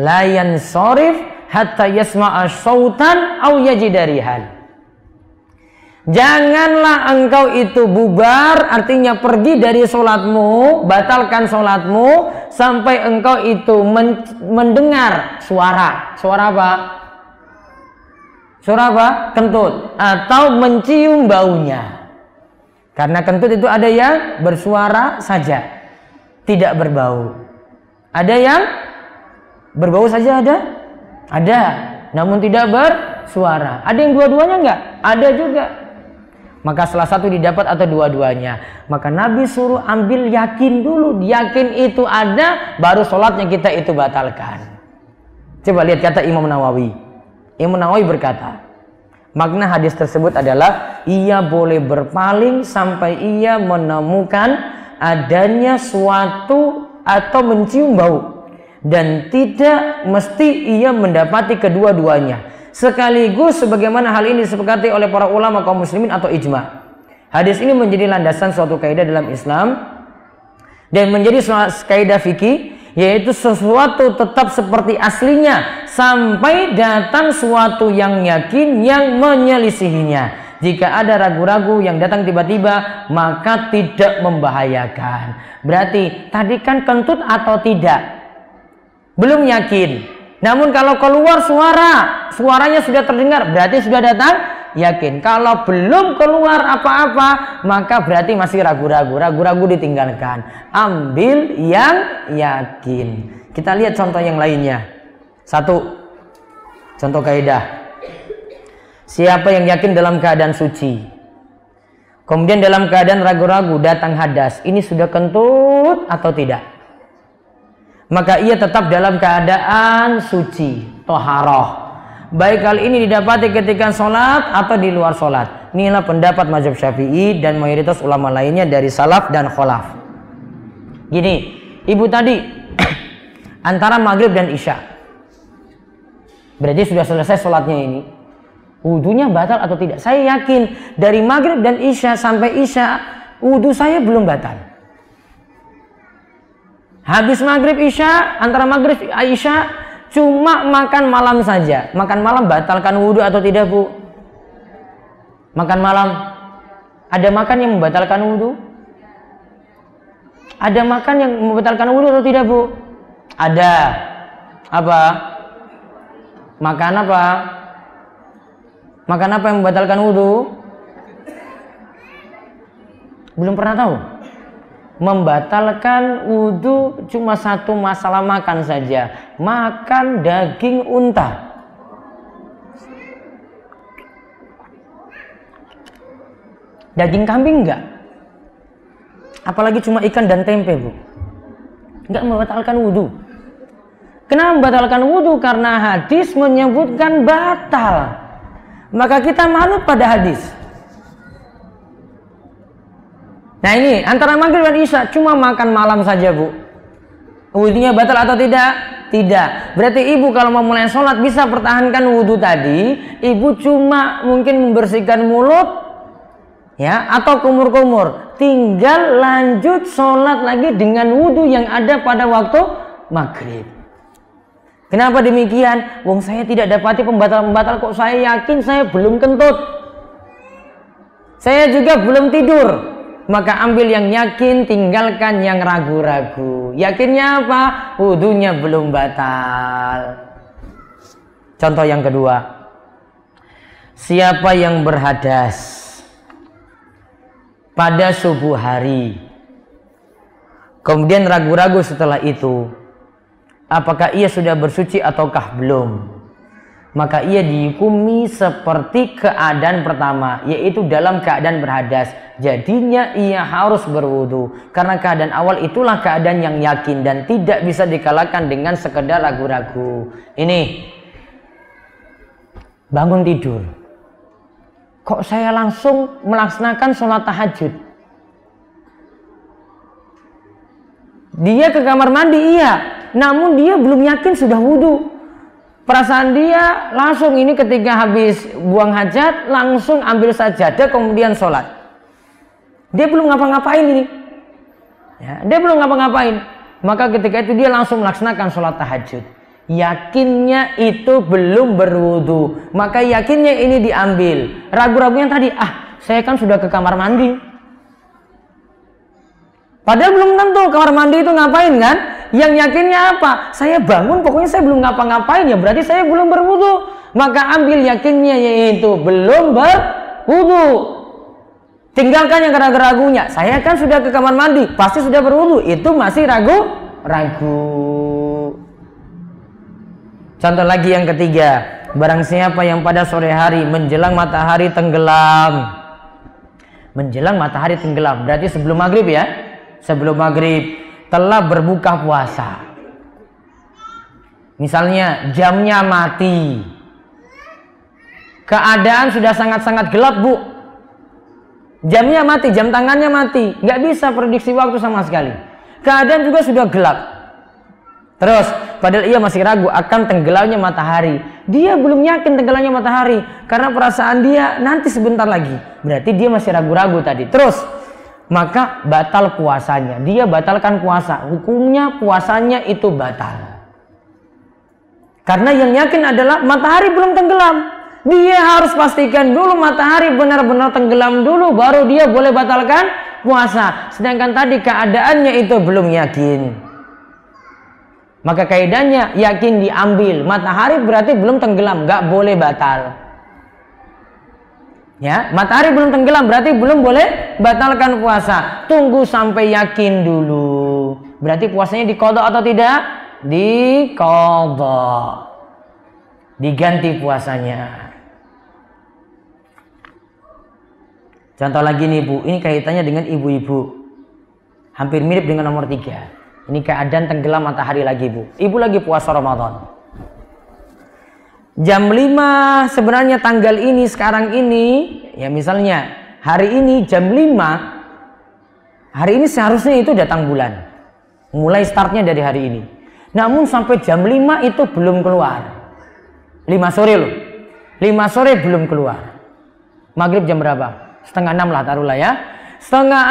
la yansarif hatta yasma'a sautan aw yajida rihan. Janganlah engkau itu bubar, artinya pergi dari sholatmu, batalkan sholatmu sampai engkau itu mendengar suara. Suara apa? Suara apa? Kentut. Atau mencium baunya. Karena kentut itu ada yang bersuara saja, tidak berbau. Ada yang berbau saja Ada, namun tidak bersuara. Ada yang dua-duanya enggak? Ada juga. Maka salah satu didapat atau dua-duanya. Maka Nabi suruh ambil yakin dulu. Yakin itu ada, baru sholatnya kita itu batalkan. Coba lihat kata Imam Nawawi. Imam Nawawi berkata, makna hadis tersebut adalah ia boleh berpaling sampai ia menemukan adanya suatu atau mencium bau, dan tidak mesti ia mendapati kedua-duanya sekaligus, sebagaimana hal ini disepakati oleh para ulama kaum muslimin atau ijma. Hadis ini menjadi landasan suatu kaidah dalam Islam dan menjadi kaidah fikih, yaitu sesuatu tetap seperti aslinya sampai datang suatu yang yakin yang menyelisihinya. Jika ada ragu-ragu yang datang tiba-tiba, maka tidak membahayakan. Berarti tadi kan kentut atau tidak? Belum yakin. Namun kalau keluar suaranya sudah terdengar, berarti sudah datang yakin. Kalau belum keluar apa-apa, maka berarti masih ragu-ragu. Ragu-ragu ditinggalkan. Ambil yang yakin. Kita lihat contoh yang lainnya. Satu, contoh kaidah. Siapa yang yakin dalam keadaan suci, kemudian dalam keadaan ragu-ragu datang hadas, ini sudah kentut atau tidak? Maka ia tetap dalam keadaan suci, toharoh. Baik hal ini didapati ketika sholat atau di luar sholat. Inilah pendapat mazhab Syafi'i dan mayoritas ulama lainnya dari salaf dan kholaf. Gini, ibu tadi antara maghrib dan isya, berarti sudah selesai sholatnya ini. Wudunya batal atau tidak? Saya yakin dari maghrib dan isya sampai isya, wudu saya belum batal. Habis maghrib isya, antara maghrib isya cuma makan malam saja. Makan malam batalkan wudu atau tidak, Bu? Makan malam, ada makan yang membatalkan wudu? Ada makan yang membatalkan wudu atau tidak, Bu? Ada. Apa? Makan apa? Makan apa yang membatalkan wudu? Belum pernah tahu? Membatalkan wudu cuma satu masalah makan saja. Makan daging unta. Daging kambing enggak? Apalagi cuma ikan dan tempe, Bu. Enggak membatalkan wudu. Kenapa membatalkan wudu? Karena hadis menyebutkan batal. Maka kita manut pada hadis. Nah ini antara maghrib dan isya cuma makan malam saja, Bu. Wudunya batal atau tidak? Tidak. Berarti ibu kalau mau mulai sholat bisa pertahankan wudu tadi. Ibu cuma mungkin membersihkan mulut, ya, atau kumur-kumur. Tinggal lanjut sholat lagi dengan wudu yang ada pada waktu maghrib. Kenapa demikian? Wong saya tidak dapati pembatal-pembatal, kok saya yakin saya belum kentut. Saya juga belum tidur. Maka ambil yang yakin, tinggalkan yang ragu-ragu. Yakinnya apa? Wudunya belum batal. Contoh yang kedua. Siapa yang berhadas pada subuh hari, kemudian ragu-ragu setelah itu, apakah ia sudah bersuci ataukah belum? Maka ia dihukumi seperti keadaan pertama, yaitu dalam keadaan berhadas. Jadinya ia harus berwudu, karena keadaan awal itulah keadaan yang yakin dan tidak bisa dikalahkan dengan sekedar ragu-ragu. Ini bangun tidur, kok saya langsung melaksanakan sholat tahajud? Dia ke kamar mandi, iya, namun dia belum yakin sudah wudu. Perasaan dia langsung ini ketika habis buang hajat langsung ambil sajadah kemudian sholat. Dia belum ngapa-ngapain ini, ya, dia belum ngapa-ngapain. Maka ketika itu dia langsung melaksanakan sholat tahajud. Yakinnya itu belum berwudu, maka yakinnya ini diambil. Ragu-ragunya tadi, saya kan sudah ke kamar mandi. Padahal belum tentu kamar mandi itu ngapain kan? Yang yakinnya apa? Saya bangun pokoknya saya belum ngapa-ngapain, ya berarti saya belum berwudu. Maka ambil yakinnya yaitu belum berwudu. Tinggalkan yang ragu-ragunya. Saya kan sudah ke kamar mandi, pasti sudah berwudu. Itu masih ragu-ragu. Contoh lagi yang ketiga, barang siapa yang pada sore hari menjelang matahari tenggelam, menjelang matahari tenggelam berarti sebelum maghrib ya, sebelum maghrib telah berbuka puasa. Misalnya jamnya mati, keadaan sudah sangat-sangat gelap bu, jamnya mati, jam tangannya mati, nggak bisa prediksi waktu sama sekali, keadaan juga sudah gelap. Terus padahal ia masih ragu akan tenggelamnya matahari, dia belum yakin tenggelamnya matahari karena perasaan dia nanti sebentar lagi, berarti dia masih ragu-ragu tadi. Terus maka batal puasanya, dia batalkan puasa, hukumnya puasanya itu batal. Karena yang yakin adalah matahari belum tenggelam, dia harus pastikan dulu matahari benar-benar tenggelam dulu, baru dia boleh batalkan puasa. Sedangkan tadi keadaannya itu belum yakin, maka kaidahnya yakin diambil, matahari berarti belum tenggelam, nggak boleh batal. Ya, matahari belum tenggelam berarti belum boleh batalkan puasa. Tunggu sampai yakin dulu. Berarti puasanya diqadha atau tidak? Diqadha. Diganti puasanya. Contoh lagi nih bu, ini kaitannya dengan ibu-ibu. Hampir mirip dengan nomor 3. Ini keadaan tenggelam matahari lagi bu. Ibu lagi puasa Ramadan. Jam 5 sebenarnya tanggal ini sekarang ini, ya misalnya hari ini jam 5, hari ini seharusnya itu datang bulan. Mulai startnya dari hari ini. Namun sampai jam 5 itu belum keluar. 5 sore loh. 5 sore belum keluar. Maghrib jam berapa? Setengah 6 lah taruhlah ya. Setengah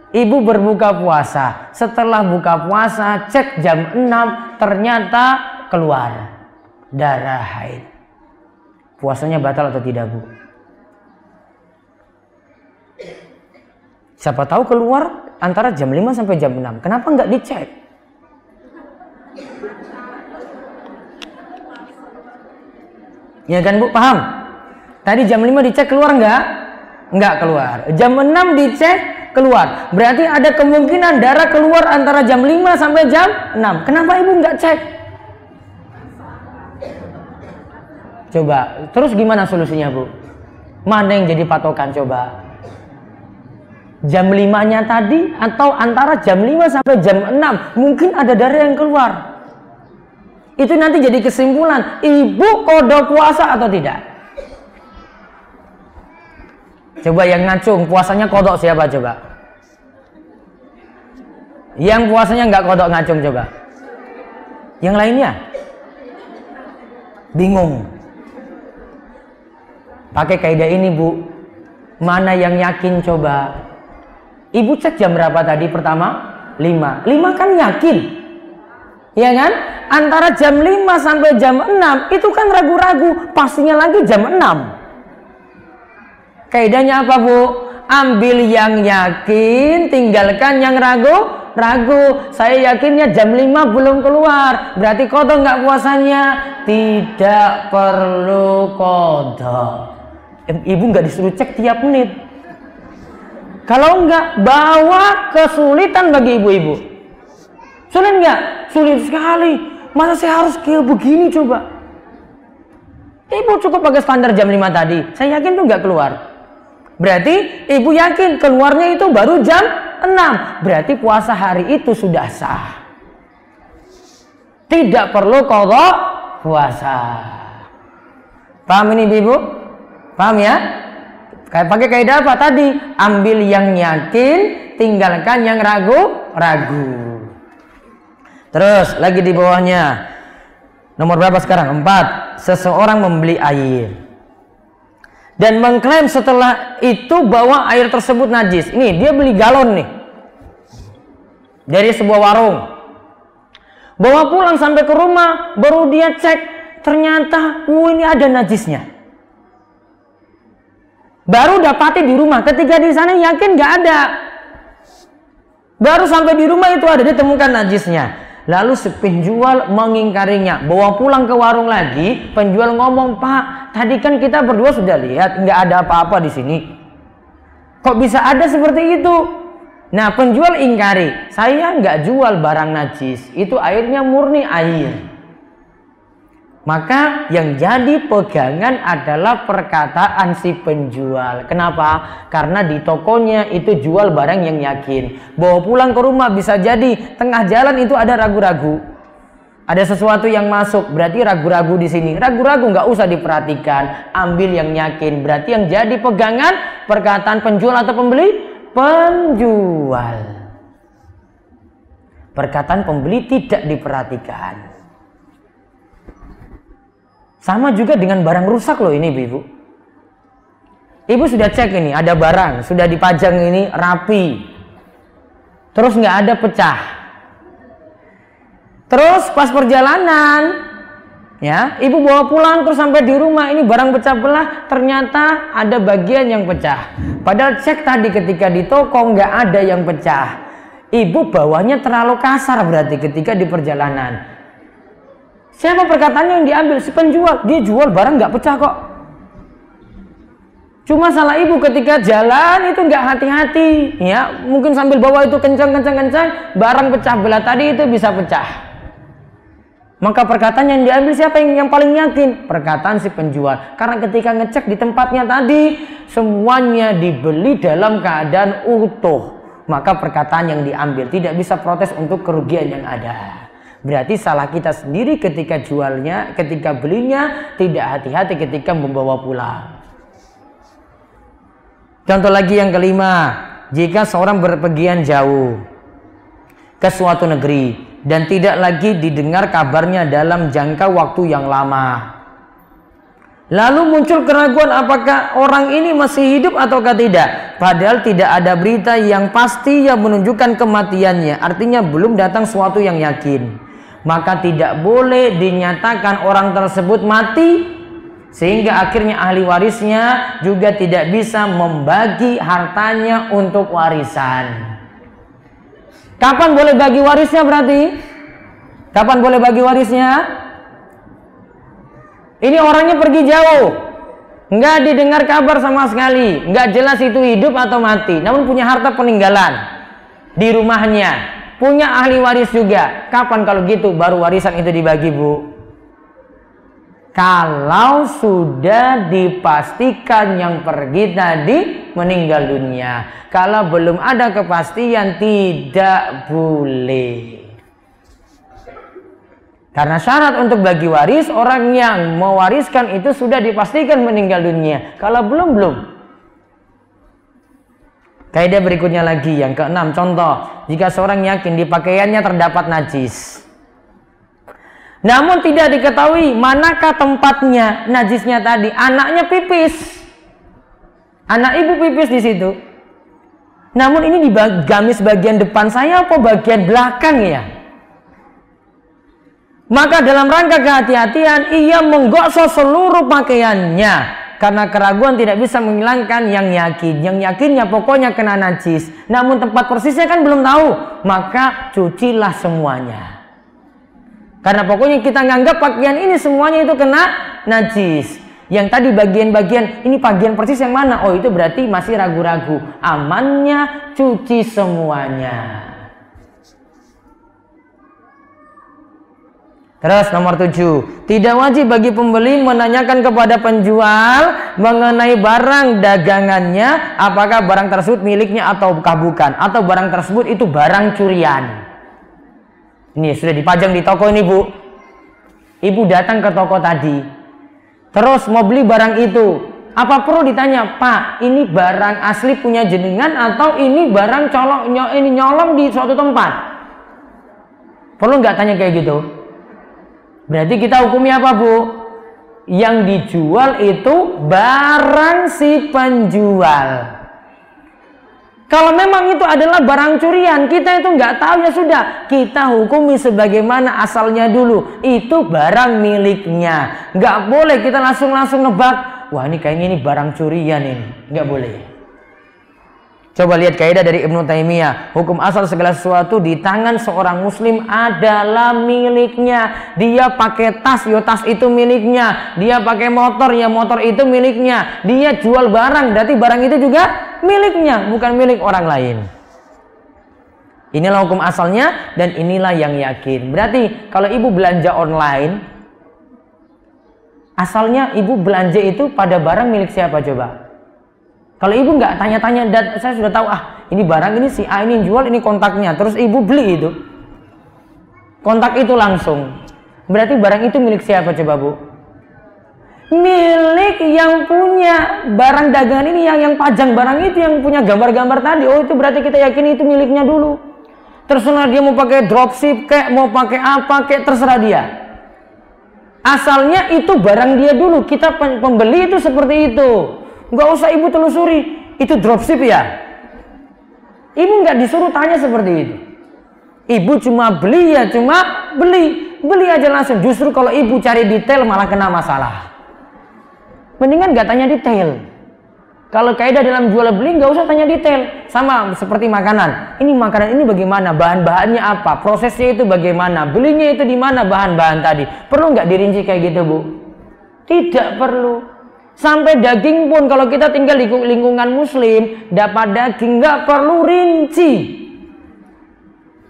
6 ibu berbuka puasa. Setelah buka puasa cek jam 6 ternyata keluar darah haid. Puasanya batal atau tidak bu? Siapa tahu keluar antara jam 5 sampai jam 6. Kenapa nggak dicek? Ya kan bu, paham? Tadi jam 5 dicek keluar nggak? Nggak keluar. Jam 6 dicek keluar. Berarti ada kemungkinan darah keluar antara jam 5 sampai jam 6. Kenapa ibu nggak cek? Coba, terus gimana solusinya bu? Mana yang jadi patokan coba? Jam 5-nya tadi atau antara jam 5 sampai jam 6 mungkin ada darah yang keluar. Itu nanti jadi kesimpulan, ibu qadha puasa atau tidak? Coba yang ngacung puasanya qadha siapa coba? Yang puasanya nggak qadha ngacung coba? Yang lainnya? Bingung. Pakai kaidah ini bu, mana yang yakin coba? Ibu cek jam berapa tadi pertama? 5. 5 kan yakin, ya kan? Antara jam 5 sampai jam 6 itu kan ragu-ragu, pastinya lagi jam 6. Kaidahnya apa bu? Ambil yang yakin, tinggalkan yang ragu. Saya yakinnya jam 5 belum keluar, berarti qadha nggak puasanya? Tidak perlu qadha. Ibu nggak disuruh cek tiap menit. Kalau nggak, bawa kesulitan bagi ibu-ibu. Sulit nggak? Sulit sekali. Masa saya harus kayak begini coba? Ibu cukup pakai standar jam 5 tadi. Saya yakin tuh nggak keluar. Berarti ibu yakin keluarnya itu baru jam 6. Berarti puasa hari itu sudah sah. Tidak perlu qadha puasa. Paham ini ibu? Paham ya? Pakai kaidah apa tadi? Ambil yang yakin, tinggalkan yang ragu. Terus lagi di bawahnya. Nomor berapa sekarang? 4. Seseorang membeli air dan mengklaim setelah itu bahwa air tersebut najis. Ini dia beli galon nih dari sebuah warung. Bawa pulang sampai ke rumah, baru dia cek ternyata ini ada najisnya. Baru dapati di rumah, ketika di sana yakin nggak ada. Baru sampai di rumah itu ada, ditemukan najisnya. Lalu si penjual mengingkarinya, bawa pulang ke warung lagi. Penjual ngomong, Pak, tadi kan kita berdua sudah lihat nggak ada apa-apa di sini. Kok bisa ada seperti itu? Nah, penjual ingkari, saya nggak jual barang najis, itu airnya murni air. Maka yang jadi pegangan adalah perkataan si penjual. Kenapa? Karena di tokonya itu jual barang yang yakin. Bawa pulang ke rumah bisa jadi tengah jalan itu ada ragu-ragu. Ada sesuatu yang masuk, berarti ragu-ragu di sini. Ragu-ragu nggak usah diperhatikan, ambil yang yakin. Berarti yang jadi pegangan perkataan penjual atau pembeli? Penjual. Perkataan pembeli tidak diperhatikan. Sama juga dengan barang rusak loh ini Ibu. Ibu sudah cek ini, ada barang, sudah dipajang ini rapi. Terus nggak ada pecah. Terus pas perjalanan, ya, Ibu bawa pulang terus sampai di rumah ini barang pecah belah, ternyata ada bagian yang pecah. Padahal cek tadi ketika di toko nggak ada yang pecah. Ibu bawanya terlalu kasar berarti ketika di perjalanan. Siapa perkataannya yang diambil? Si penjual. Dia jual barang nggak pecah kok. Cuma salah ibu ketika jalan itu nggak hati-hati, ya mungkin sambil bawa itu kencang, barang pecah belah tadi itu bisa pecah. Maka perkataan yang diambil siapa yang paling yakin? Perkataan si penjual. Karena ketika ngecek di tempatnya tadi semuanya dibeli dalam keadaan utuh. Maka perkataan yang diambil tidak bisa protes untuk kerugian yang ada. Berarti salah kita sendiri ketika jualnya, ketika belinya, tidak hati-hati ketika membawa pulang. Contoh lagi yang kelima, jika seorang berpergian jauh ke suatu negeri dan tidak lagi didengar kabarnya dalam jangka waktu yang lama, lalu muncul keraguan apakah orang ini masih hidup ataukah tidak, padahal tidak ada berita yang pasti yang menunjukkan kematiannya, artinya belum datang suatu yang yakin. Maka tidak boleh dinyatakan orang tersebut mati, sehingga akhirnya ahli warisnya juga tidak bisa membagi hartanya untuk warisan. Kapan boleh bagi warisnya berarti? Kapan boleh bagi warisnya? Ini orangnya pergi jauh, nggak didengar kabar sama sekali, nggak jelas itu hidup atau mati, namun punya harta peninggalan di rumahnya. Punya ahli waris juga. Kapan kalau gitu baru warisan itu dibagi, Bu? Kalau sudah dipastikan yang pergi tadi meninggal dunia. Kalau belum ada kepastian tidak boleh. Karena syarat untuk bagi waris, orang yang mewariskan itu sudah dipastikan meninggal dunia. Kalau belum. Kaidah berikutnya lagi, yang keenam, contoh, jika seorang yakin di pakaiannya terdapat najis, namun tidak diketahui manakah tempatnya najisnya tadi. Anaknya pipis, anak ibu pipis di situ. Namun ini di gamis bagian depan saya apa bagian belakang ya? Maka dalam rangka kehati-hatian, ia menggosok seluruh pakaiannya. Karena keraguan tidak bisa menghilangkan yang yakin. Yang yakinnya pokoknya kena najis. Namun tempat persisnya kan belum tahu. Maka cucilah semuanya. Karena pokoknya kita nganggap pakaian ini semuanya itu kena najis. Yang tadi bagian-bagian, ini bagian persis yang mana? Oh itu berarti masih ragu-ragu. Amannya cuci semuanya. Terus nomor 7, tidak wajib bagi pembeli menanyakan kepada penjual mengenai barang dagangannya apakah barang tersebut miliknya ataukah bukan, atau barang tersebut itu barang curian. Ini sudah dipajang di toko ini, Bu. Ibu datang ke toko tadi, terus mau beli barang itu, apa perlu ditanya, Pak, ini barang asli punya jenengan atau ini barang nyolong di suatu tempat? Perlu nggak tanya kayak gitu? Berarti kita hukumnya apa, Bu? Yang dijual itu barang si penjual. Kalau memang itu adalah barang curian, kita itu nggak tahu, ya sudah, kita hukumi sebagaimana asalnya dulu. Itu barang miliknya. Nggak boleh kita langsung nebak, wah ini kayaknya ini barang curian ini. Nggak boleh. Coba lihat kaidah dari Ibnu Taimiyah. Hukum asal segala sesuatu di tangan seorang muslim adalah miliknya. Dia pakai tas, ya tas itu miliknya. Dia pakai motor, ya motor itu miliknya. Dia jual barang, berarti barang itu juga miliknya, bukan milik orang lain. Inilah hukum asalnya dan inilah yang yakin. Berarti kalau ibu belanja online, Asalnya ibu belanja itu pada barang milik siapa coba? Kalau ibu nggak tanya-tanya, saya sudah tahu ini barang ini si A ini jual, ini kontaknya, terus ibu beli itu, kontak itu langsung, berarti barang itu milik siapa coba bu? Milik yang punya barang dagangan ini, yang pajang barang itu, yang punya gambar-gambar tadi. Oh itu berarti kita yakin itu miliknya dulu. Terserah dia mau pakai dropship kayak mau pakai apa kayak terserah dia. Asalnya itu barang dia dulu, kita pembeli itu seperti itu. Nggak usah ibu telusuri, itu dropship ya. Ibu nggak disuruh tanya seperti itu. Ibu cuma beli ya, cuma beli aja langsung. Justru kalau ibu cari detail malah kena masalah. Mendingan nggak tanya detail. Kalau kaidah dalam jual beli nggak usah tanya detail. Sama seperti makanan. Ini makanan ini bagaimana? Bahan-bahannya apa? Prosesnya itu bagaimana? Belinya itu di mana bahan-bahan tadi? Perlu nggak dirinci kayak gitu bu? Tidak perlu. Sampai daging pun kalau kita tinggal di lingkungan muslim, dapat daging nggak perlu rinci.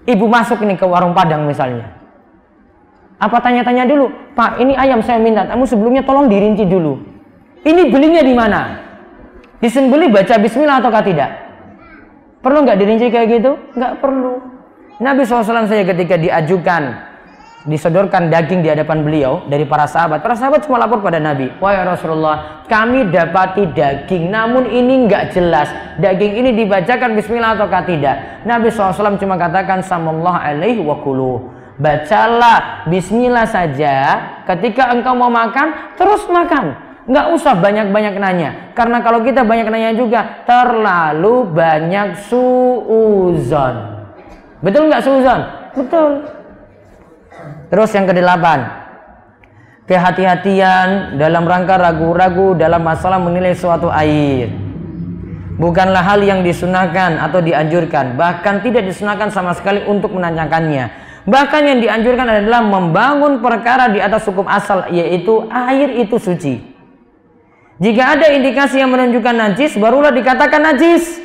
Ibu masuk nih ke warung Padang misalnya. Apa tanya-tanya dulu? Pak, ini ayam saya minta. Kamu sebelumnya tolong dirinci dulu. Ini belinya di mana? Disembeli baca bismillah ataukah tidak? Perlu nggak dirinci kayak gitu? Nggak perlu. Nabi SAW saya ketika disodorkan daging di hadapan beliau dari para sahabat cuma lapor pada Nabi, wahai Rasulullah, kami dapati daging, namun ini nggak jelas, daging ini dibacakan bismillah ataukah tidak? Nabi SAW cuma katakan sallallahu alaihi wa kuluh, bacalah bismillah saja ketika engkau mau makan, terus makan. Nggak usah banyak-banyak nanya, karena kalau kita banyak nanya juga terlalu banyak suuzon. Betul nggak suuzon? Betul. Terus yang ke-8, kehati-hatian dalam rangka ragu-ragu dalam masalah menilai suatu air. Bukanlah hal yang disunahkan atau dianjurkan, bahkan tidak disunahkan sama sekali untuk menanyakannya. Bahkan yang dianjurkan adalah membangun perkara di atas hukum asal, yaitu air itu suci. Jika ada indikasi yang menunjukkan najis, barulah dikatakan najis.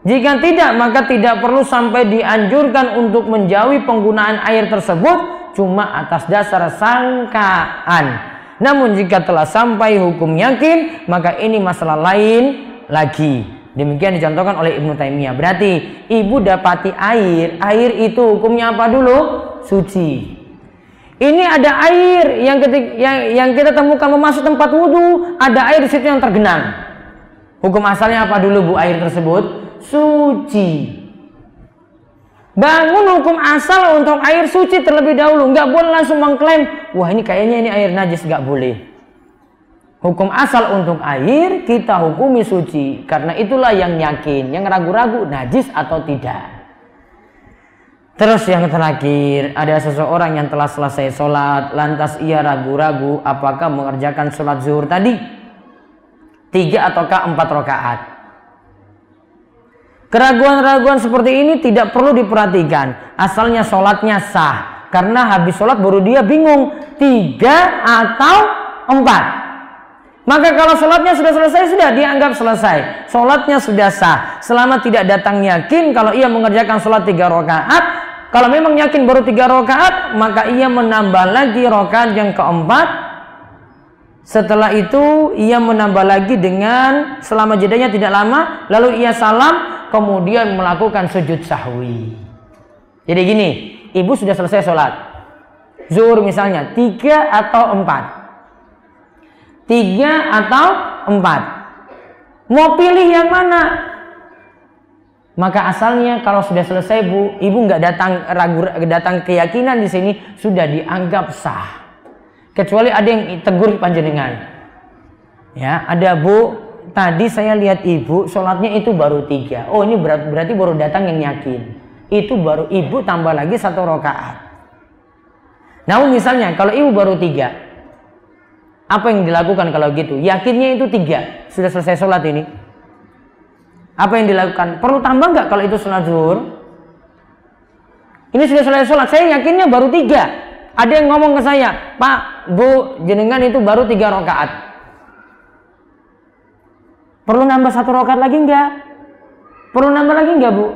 Jika tidak, maka tidak perlu sampai dianjurkan untuk menjauhi penggunaan air tersebut cuma atas dasar sangkaan. Namun jika telah sampai hukum yakin, maka ini masalah lain lagi. Demikian dicontohkan oleh Ibnu Taimiyah. Berarti ibu dapati air itu hukumnya apa dulu? Suci. Ini ada air yang kita temukan memasuk tempat wudhu, ada air di situ yang tergenang. Hukum asalnya apa dulu bu air tersebut? Suci. Bangun hukum asal untuk air suci terlebih dahulu. Nggak boleh langsung mengklaim, wah ini kayaknya ini air najis, nggak boleh. Hukum asal untuk air kita hukumi suci, karena itulah yang yakin, yang ragu-ragu najis atau tidak. Terus yang terakhir, ada seseorang yang telah selesai sholat, lantas ia ragu-ragu apakah mengerjakan sholat zuhur tadi 3 ataukah 4 rakaat. Keraguan-raguan seperti ini tidak perlu diperhatikan, asalnya sholatnya sah. Karena habis sholat baru dia bingung 3 atau 4. Maka kalau sholatnya sudah selesai, sudah dianggap selesai. Sholatnya sudah sah. Selama tidak datang yakin kalau ia mengerjakan sholat 3 rakaat. Kalau memang yakin baru 3 rakaat, maka ia menambah lagi rakaat yang keempat. Setelah itu ia menambah lagi dengan selama jedanya tidak lama, lalu ia salam, kemudian melakukan sujud sahwi. Jadi gini, ibu sudah selesai sholat zuhur misalnya 3 atau 4, 3 atau 4, mau pilih yang mana? Maka asalnya kalau sudah selesai bu, ibu nggak datang keyakinan di sini sudah dianggap sah. Kecuali ada yang tegur panjenengan. Ya, ada bu, tadi saya lihat ibu sholatnya itu baru 3. Oh ini berarti baru datang yang yakin. Itu baru ibu tambah lagi 1 rakaat. Namun misalnya kalau ibu baru 3, apa yang dilakukan kalau gitu? Yakinnya itu 3, sudah selesai sholat ini. Apa yang dilakukan? Perlu tambah nggak kalau itu sholat zuhur? Ini sudah selesai sholat, saya yakinnya baru 3. Ada yang ngomong ke saya, Pak, Bu, jenengan itu baru 3 rakaat. Perlu nambah 1 rakaat lagi nggak? Perlu nambah lagi nggak bu?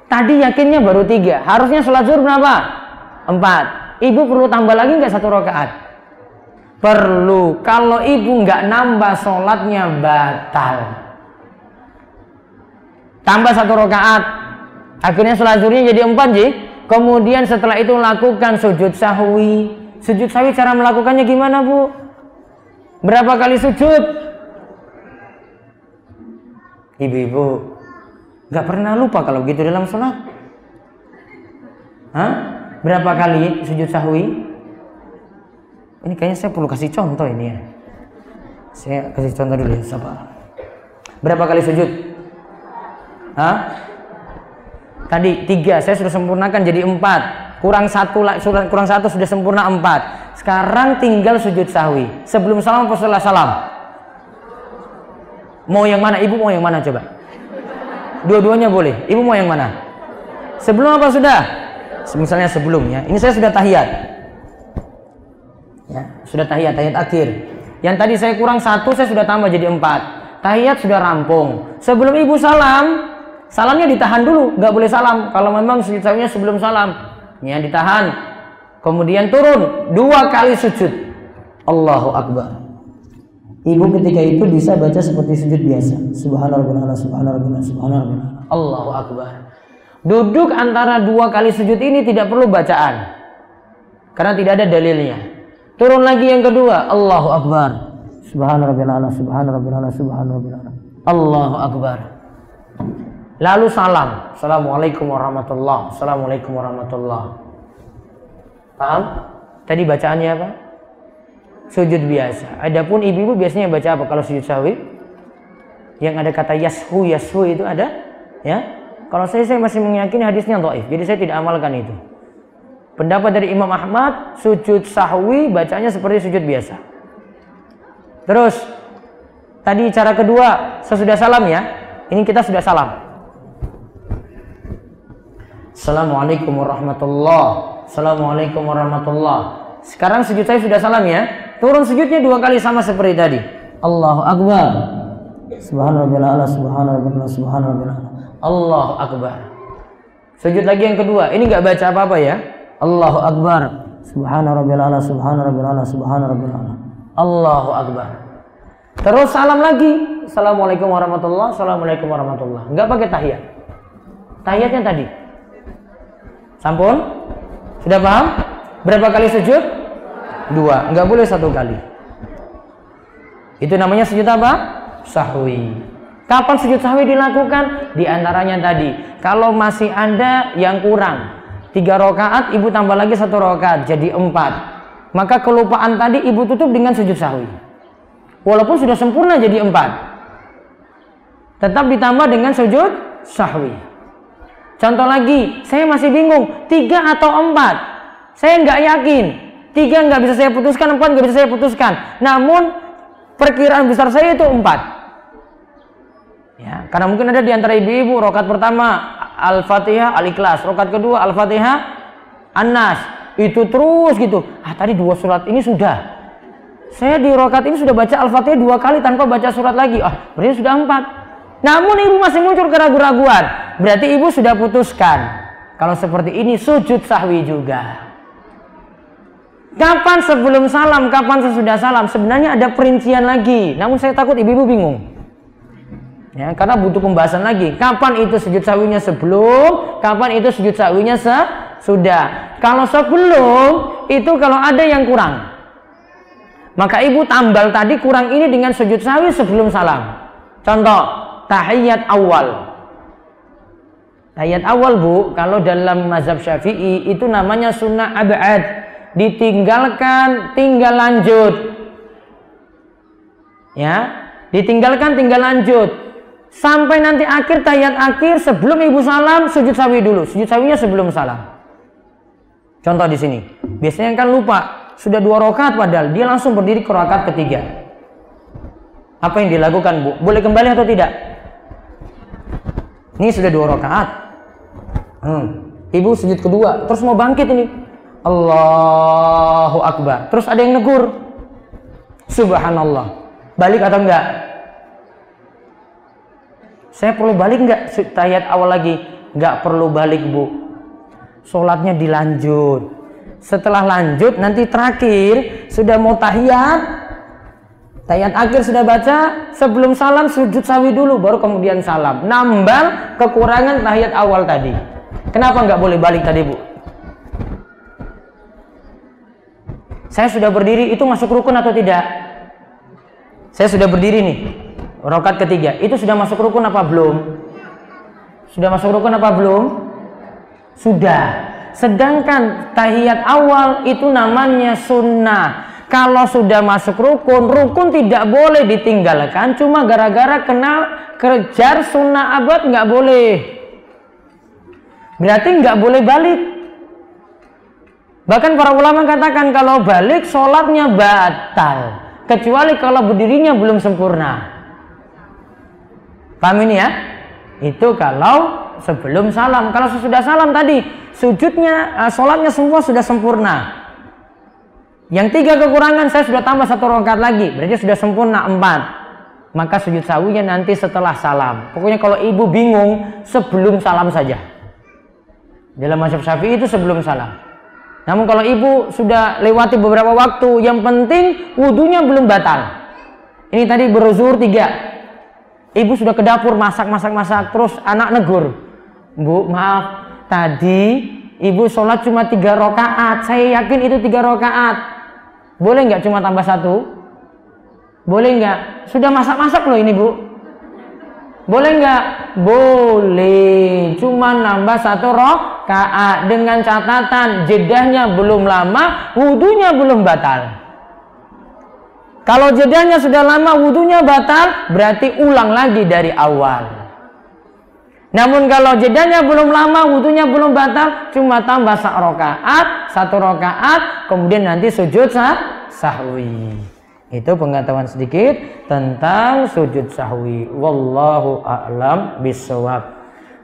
Tadi yakinnya baru 3, harusnya sholat zuhur berapa? 4. Ibu perlu tambah lagi nggak 1 rakaat? Perlu. Kalau ibu nggak nambah, sholatnya batal. Tambah 1 rakaat, akhirnya sholat zuhurnya jadi 4 ji. Kemudian setelah itu lakukan sujud sahwi. Sujud sahwi cara melakukannya gimana, Bu? Berapa kali sujud? Ibu-ibu nggak pernah lupa kalau gitu dalam sholat? Hah? Berapa kali sujud sahwi? Ini kayaknya saya perlu kasih contoh ini ya. Saya kasih contoh dulu ya, sabar. Berapa kali sujud? Hah? Tadi 3, saya sudah sempurnakan jadi 4. Kurang 1 sudah sempurna 4. Sekarang tinggal sujud sahwi. Sebelum salam atau setelah salam? Mau yang mana? Ibu mau yang mana coba? Dua-duanya boleh. Ibu mau yang mana? Sebelum apa sudah? Misalnya sebelum ya. Ini saya sudah tahiyat. Ya, sudah tahiyat akhir. Yang tadi saya kurang 1, saya sudah tambah jadi 4. Tahiyat sudah rampung. Sebelum ibu salam, salamnya ditahan dulu, nggak boleh salam. Kalau memang sujud sahwinya sebelum salam, ya ditahan. Kemudian turun 2 kali sujud. Allahu Akbar. Ibu ketika itu bisa baca seperti sujud biasa. Subhanallah, subhanallah, subhanallah. Allahu Akbar. Duduk antara 2 kali sujud ini tidak perlu bacaan, karena tidak ada dalilnya. Turun lagi yang kedua, Allahu Akbar. Subhanallah, subhanallah, subhanallah. Allahu Akbar. Lalu salam. Assalamualaikum warahmatullahi. Assalamualaikum warahmatullahi. Paham? Tadi bacaannya apa? Sujud biasa. Adapun ibu-ibu biasanya baca apa kalau sujud sahwi? Yang ada kata yashu itu ada? Ya. Kalau saya masih meyakini hadisnya dhaif. Jadi saya tidak amalkan itu. Pendapat dari Imam Ahmad, sujud sahwi bacanya seperti sujud biasa. Terus tadi cara kedua sesudah salam ya. Ini kita sudah salam. Assalamualaikum warahmatullahi. Assalamualaikum warahmatullahi. Sekarang sujud saya sudah salam ya. Turun sujudnya 2 kali sama seperti tadi. Allahu Akbar. Subhanallah, subhanallah, subhanallah. Allahu Akbar. Sujud lagi yang kedua. Ini nggak baca apa-apa ya. Allahu Akbar. Subhanallah, subhanallah, subhanallah. Allahu Akbar. Terus salam lagi. Assalamualaikum warahmatullahi. Assalamualaikum warahmatullahi. Nggak pakai tahiyat. Tahiyatnya tadi. Sampun? Sudah paham? Berapa kali sujud? 2. Nggak boleh 1 kali. Itu namanya sujud apa? Sahwi. Kapan sujud sahwi dilakukan? Di antaranya tadi. Kalau masih ada yang kurang 3 rakaat, ibu tambah lagi 1 rakaat jadi 4. Maka kelupaan tadi ibu tutup dengan sujud sahwi. Walaupun sudah sempurna jadi 4, tetap ditambah dengan sujud sahwi. Contoh lagi, saya masih bingung 3 atau 4. Saya nggak yakin. 3 nggak bisa saya putuskan, 4 nggak bisa saya putuskan. Namun perkiraan besar saya itu 4. Ya, karena mungkin ada di antara ibu-ibu rakaat pertama Al-Fatihah, Al-Ikhlas, rakaat kedua Al-Fatihah, An-Nas. Itu terus gitu. Tadi 2 surat ini sudah. Saya di rakaat ini sudah baca Al-Fatihah 2 kali tanpa baca surat lagi. Berarti sudah 4. Namun ibu masih muncul keraguan-raguan. Berarti ibu sudah putuskan. Kalau seperti ini sujud sahwi juga. Kapan sebelum salam, kapan sesudah salam? Sebenarnya ada perincian lagi. Namun saya takut ibu-ibu bingung. Ya, karena butuh pembahasan lagi. Kapan itu sujud sahwinya sebelum, kapan itu sujud sahwinya sesudah. Kalau sebelum itu kalau ada yang kurang, maka ibu tambal tadi kurang ini dengan sujud sahwi sebelum salam. Contoh, tahiyat awal. Tahiyat awal, Bu, kalau dalam mazhab Syafi'i itu namanya sunnah ab'ad. Ditinggalkan, tinggal lanjut. Ya, ditinggalkan, tinggal lanjut. Sampai nanti akhir tahiyat akhir sebelum ibu salam sujud sahwi dulu. Sujud sahwinya sebelum salam. Contoh di sini. Biasanya kan lupa, sudah 2 rakaat padahal dia langsung berdiri ke rakaat ketiga. Apa yang dilakukan, Bu? Boleh kembali atau tidak? Ini sudah 2 rakaat. Ibu sujud kedua, terus mau bangkit ini. Allahu Akbar. Terus ada yang negur. Subhanallah. Balik atau enggak? Saya perlu balik enggak tahiyat awal lagi? Enggak perlu balik, Bu. Sholatnya dilanjut. Setelah lanjut nanti terakhir sudah mau tahiyat akhir sudah baca, sebelum salam sujud sahwi dulu baru kemudian salam. Nambal kekurangan tahiyat awal tadi. Kenapa nggak boleh balik tadi, Bu? Saya sudah berdiri, itu masuk rukun atau tidak? Saya sudah berdiri nih, rakaat ketiga. Itu sudah masuk rukun apa belum? Sudah masuk rukun apa belum? Sudah. Sedangkan tahiyat awal itu namanya sunnah. Kalau sudah masuk rukun, rukun tidak boleh ditinggalkan. Cuma gara-gara kena kejar sunnah abad nggak boleh. Berarti nggak boleh balik. Bahkan para ulama katakan kalau balik sholatnya batal. Kecuali kalau berdirinya belum sempurna. Paham ini ya? Itu kalau sebelum salam. Kalau sesudah salam tadi, sujudnya, sholatnya semua sudah sempurna. Yang 3 kekurangan saya sudah tambah 1 rakaat lagi, berarti sudah sempurna 4. Maka sujud sahwinya nanti setelah salam. Pokoknya kalau ibu bingung, sebelum salam saja. Dalam mazhab Syafi'i itu sebelum salam. Namun kalau ibu sudah lewati beberapa waktu, yang penting wudunya belum batal. Ini tadi berzuhur 3. Ibu sudah ke dapur masak, terus anak negur. Bu, maaf, tadi ibu sholat cuma 3 rakaat. Saya yakin itu 3 rakaat. Boleh nggak cuma tambah 1? Boleh nggak? Sudah masak loh ini, Bu. Boleh nggak? Boleh. Cuma nambah 1 rakaat dengan catatan jedahnya belum lama, wudunya belum batal. Kalau jedahnya sudah lama, wudunya batal, berarti ulang lagi dari awal. Namun kalau jedanya belum lama, wudunya belum batal, cuma tambah 1 rakaat, kemudian nanti sujud sahwi. Itu pengetahuan sedikit tentang sujud sahwi. Wallahu a'lam bishawab.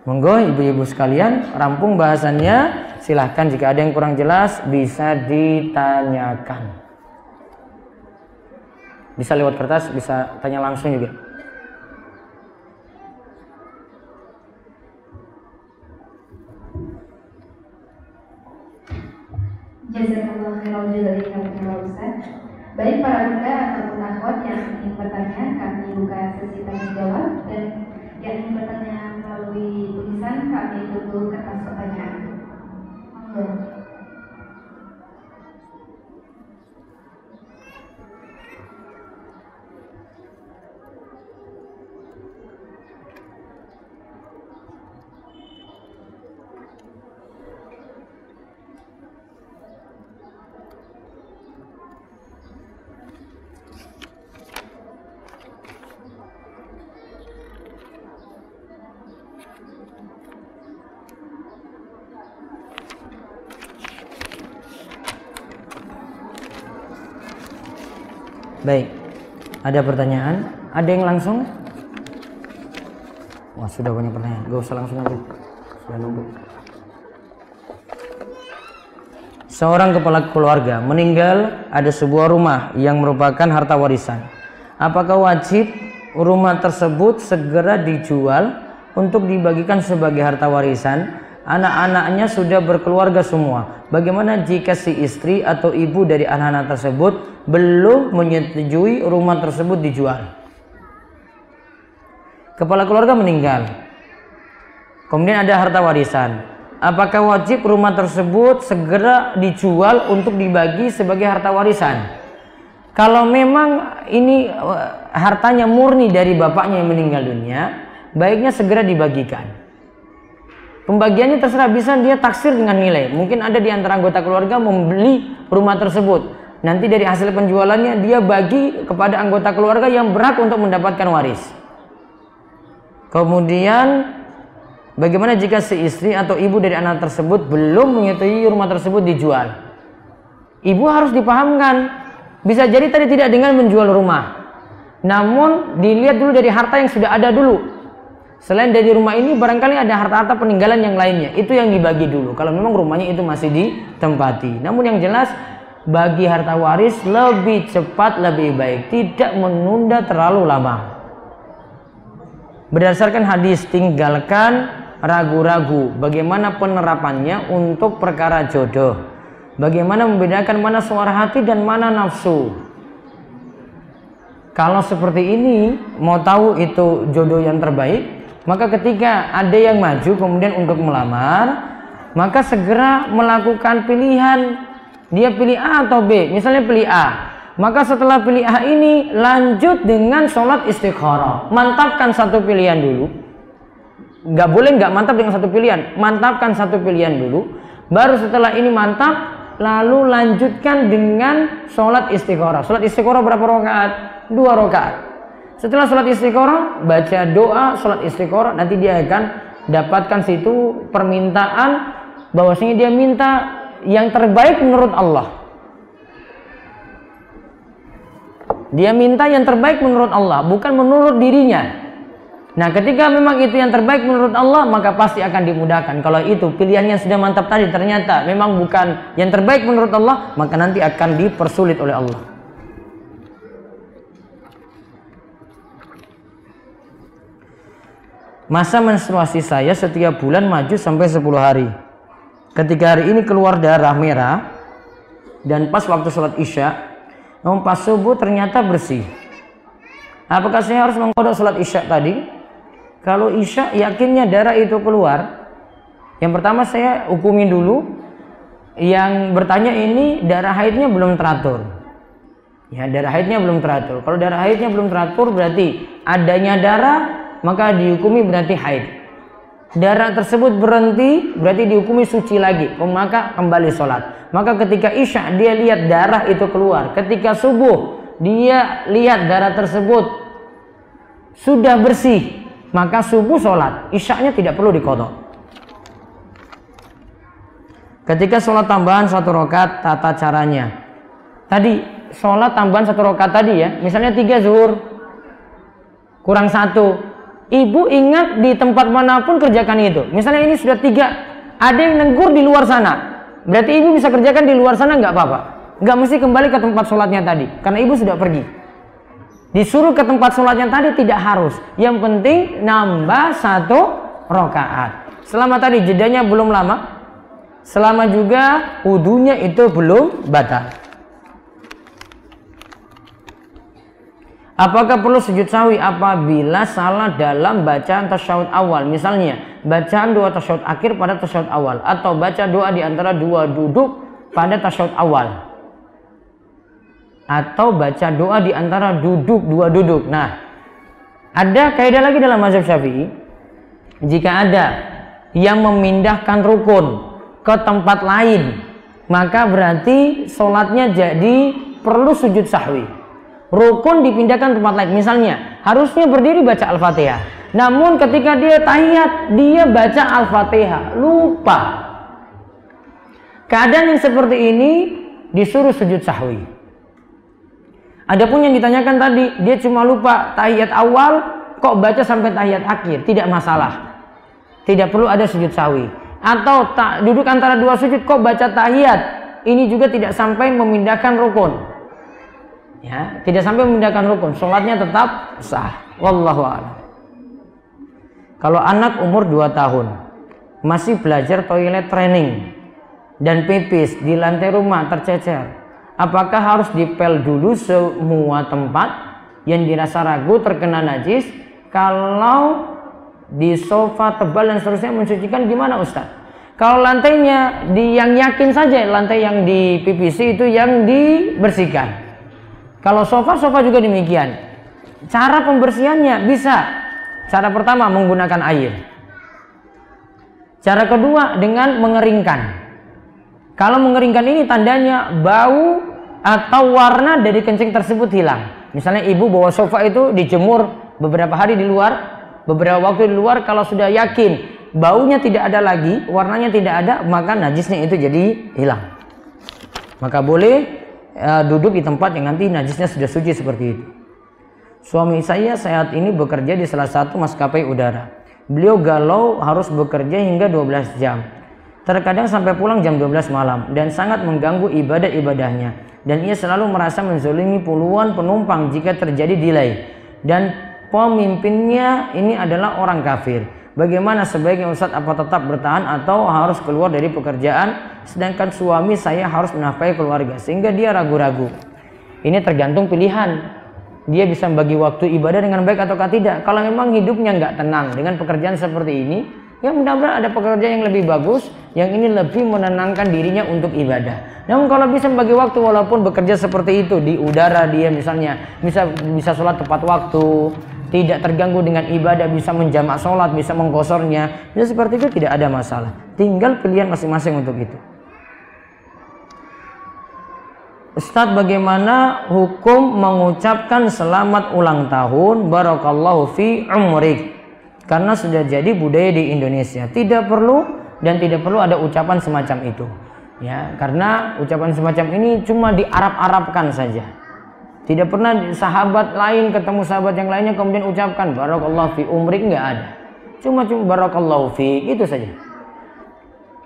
Monggo ibu-ibu sekalian, rampung bahasannya. Silahkan jika ada yang kurang jelas bisa ditanyakan. Bisa lewat kertas, bisa tanya langsung juga. Jazakallah khairan jazakallah Ustaz. Baik para bunda ataupun akhwat yang ingin bertanya, kami buka sesi tanya jawab, dan yang ingin bertanya melalui tulisan kami tunggu kertas pertanyaan. Baik, ada pertanyaan? Ada yang langsung? Wah, sudah banyak pertanyaan. Gak usah langsung aja. Sudah nunggu. Seorang kepala keluarga meninggal, ada sebuah rumah yang merupakan harta warisan. Apakah wajib rumah tersebut segera dijual untuk dibagikan sebagai harta warisan? Anak-anaknya sudah berkeluarga semua. Bagaimana jika si istri atau ibu dari anak-anak tersebut belum menyetujui rumah tersebut dijual? Kepala keluarga meninggal, kemudian ada harta warisan. Apakah wajib rumah tersebut segera dijual untuk dibagi sebagai harta warisan? Kalau memang ini hartanya murni dari bapaknya yang meninggal dunia, baiknya segera dibagikan. Pembagiannya terserah, bisa dia taksir dengan nilai. Mungkin ada di antara anggota keluarga membeli rumah tersebut. Nanti dari hasil penjualannya dia bagi kepada anggota keluarga yang berhak untuk mendapatkan waris. Kemudian bagaimana jika si istri atau ibu dari anak tersebut belum menyetujui rumah tersebut dijual? Ibu harus dipahamkan. Bisa jadi tadi tidak dengan menjual rumah, namun dilihat dulu dari harta yang sudah ada dulu. Selain dari rumah ini, barangkali ada harta-harta peninggalan yang lainnya. Itu yang dibagi dulu, kalau memang rumahnya itu masih ditempati. Namun yang jelas, bagi harta waris lebih cepat, lebih baik. Tidak menunda terlalu lama. Berdasarkan hadis, tinggalkan ragu-ragu. Bagaimana penerapannya untuk perkara jodoh? Bagaimana membedakan mana suara hati dan mana nafsu? Kalau seperti ini, mau tahu itu jodoh yang terbaik, maka ketika ada yang maju kemudian untuk melamar, maka segera melakukan pilihan. Dia pilih A atau B, misalnya pilih A. Maka setelah pilih A ini, lanjut dengan sholat istikharah. Mantapkan satu pilihan dulu. Nggak boleh nggak mantap dengan satu pilihan. Mantapkan satu pilihan dulu. Baru setelah ini mantap, lalu lanjutkan dengan sholat istikharah. Sholat istikharah berapa rakaat? 2 rakaat. Setelah sholat istikharah, baca doa sholat istikharah. Nanti dia akan dapatkan situ permintaan bahwasanya dia minta yang terbaik menurut Allah. Dia minta yang terbaik menurut Allah, bukan menurut dirinya. Nah, ketika memang itu yang terbaik menurut Allah, maka pasti akan dimudahkan. Kalau itu pilihannya sudah mantap tadi ternyata memang bukan yang terbaik menurut Allah, maka nanti akan dipersulit oleh Allah. Masa menstruasi saya setiap bulan maju sampai 10 hari. Ketika hari ini keluar darah merah dan pas waktu sholat isya, namun pas subuh ternyata bersih. Apakah saya harus mengqadha sholat isya tadi? Kalau isya yakinnya darah itu keluar, yang pertama saya hukumi dulu. Yang bertanya ini darah haidnya belum teratur. Ya, darah haidnya belum teratur. Kalau darah haidnya belum teratur berarti adanya darah, maka dihukumi berarti haid. Darah tersebut berhenti berarti dihukumi suci lagi, maka kembali sholat. Maka ketika isya dia lihat darah itu keluar, ketika subuh dia lihat darah tersebut sudah bersih, maka subuh sholat, isyanya tidak perlu diqadha. Ketika sholat tambahan 1 rakaat, tata caranya. Tadi sholat tambahan 1 rakaat tadi ya, misalnya 3 zuhur kurang 1. Ibu ingat di tempat manapun kerjakan itu. Misalnya ini sudah 3, ada yang negur di luar sana. Berarti ibu bisa kerjakan di luar sana, nggak apa-apa. Nggak mesti kembali ke tempat sholatnya tadi, karena ibu sudah pergi. Disuruh ke tempat sholatnya tadi tidak harus. Yang penting nambah 1 rakaat. Selama tadi jedanya belum lama, selama juga wudunya itu belum batal. Apakah perlu sujud sahwi apabila salah dalam bacaan tasyahud awal? Misalnya, bacaan doa tasyahud akhir pada tasyahud awal, atau baca doa di antara 2 duduk pada tasyahud awal, atau baca doa di antara 2 duduk. Nah, ada kaidah lagi dalam mazhab Syafi'i. Jika ada yang memindahkan rukun ke tempat lain, maka berarti sholatnya jadi perlu sujud sahwi. Rukun dipindahkan tempat lain. Misalnya harusnya berdiri baca Al-Fatihah, namun ketika dia tahiyat dia baca Al-Fatihah, lupa. Keadaan yang seperti ini disuruh sujud sahwi. Adapun yang ditanyakan tadi, dia cuma lupa tahiyat awal kok baca sampai tahiyat akhir, tidak masalah, tidak perlu ada sujud sahwi. Atau duduk antara 2 sujud kok baca tahiyat, ini juga tidak sampai memindahkan rukun. Ya, tidak sampai memindahkan rukun, sholatnya tetap sah. Wallahu a'lam. Kalau anak umur 2 tahun masih belajar toilet training dan pipis di lantai rumah tercecer, apakah harus dipel dulu semua tempat yang dirasa ragu terkena najis? Kalau di sofa tebal dan seterusnya mensucikan gimana Ustaz? Kalau lantainya yang yakin saja, lantai yang di PVC itu yang dibersihkan. Kalau sofa juga demikian. Cara pembersihannya bisa. Cara pertama menggunakan air. Cara kedua dengan mengeringkan. Kalau mengeringkan ini tandanya bau atau warna dari kencing tersebut hilang. Misalnya ibu bawa sofa itu dijemur beberapa hari di luar, beberapa waktu di luar, kalau sudah yakin baunya tidak ada lagi, warnanya tidak ada, maka najisnya itu jadi hilang. Maka boleh duduk di tempat yang nanti najisnya sudah suci seperti itu. Suami saya saat ini bekerja di salah satu maskapai udara. Beliau galau harus bekerja hingga 12 jam. Terkadang sampai pulang jam 12 malam dan sangat mengganggu ibadah-ibadahnya. Dan ia selalu merasa menzolimi puluhan penumpang jika terjadi delay. Dan pemimpinnya ini adalah orang kafir. Bagaimana sebaiknya Ustadz, apa tetap bertahan atau harus keluar dari pekerjaan sedangkan suami saya harus menafkahi keluarga sehingga dia ragu-ragu? Ini tergantung pilihan. Dia bisa membagi waktu ibadah dengan baik ataukah tidak. Kalau memang hidupnya nggak tenang dengan pekerjaan seperti ini, ya mudah-mudahan ada pekerjaan yang lebih bagus, yang ini lebih menenangkan dirinya untuk ibadah. Namun kalau bisa membagi waktu walaupun bekerja seperti itu di udara, dia misalnya bisa sholat tepat waktu, tidak terganggu dengan ibadah, bisa menjamak sholat, bisa mengkosornya, bisa seperti itu, tidak ada masalah. Tinggal pilihan masing-masing untuk itu. Ustadz, bagaimana hukum mengucapkan selamat ulang tahun barakallahu fi umrik? Karena sudah jadi budaya di Indonesia. Tidak perlu dan tidak perlu ada ucapan semacam itu. Ya, karena ucapan semacam ini cuma diarab-arabkan saja. Tidak pernah sahabat lain ketemu sahabat yang lainnya kemudian ucapkan barakallahu fi umrik, enggak ada. Cuma barakallahu fi, itu saja.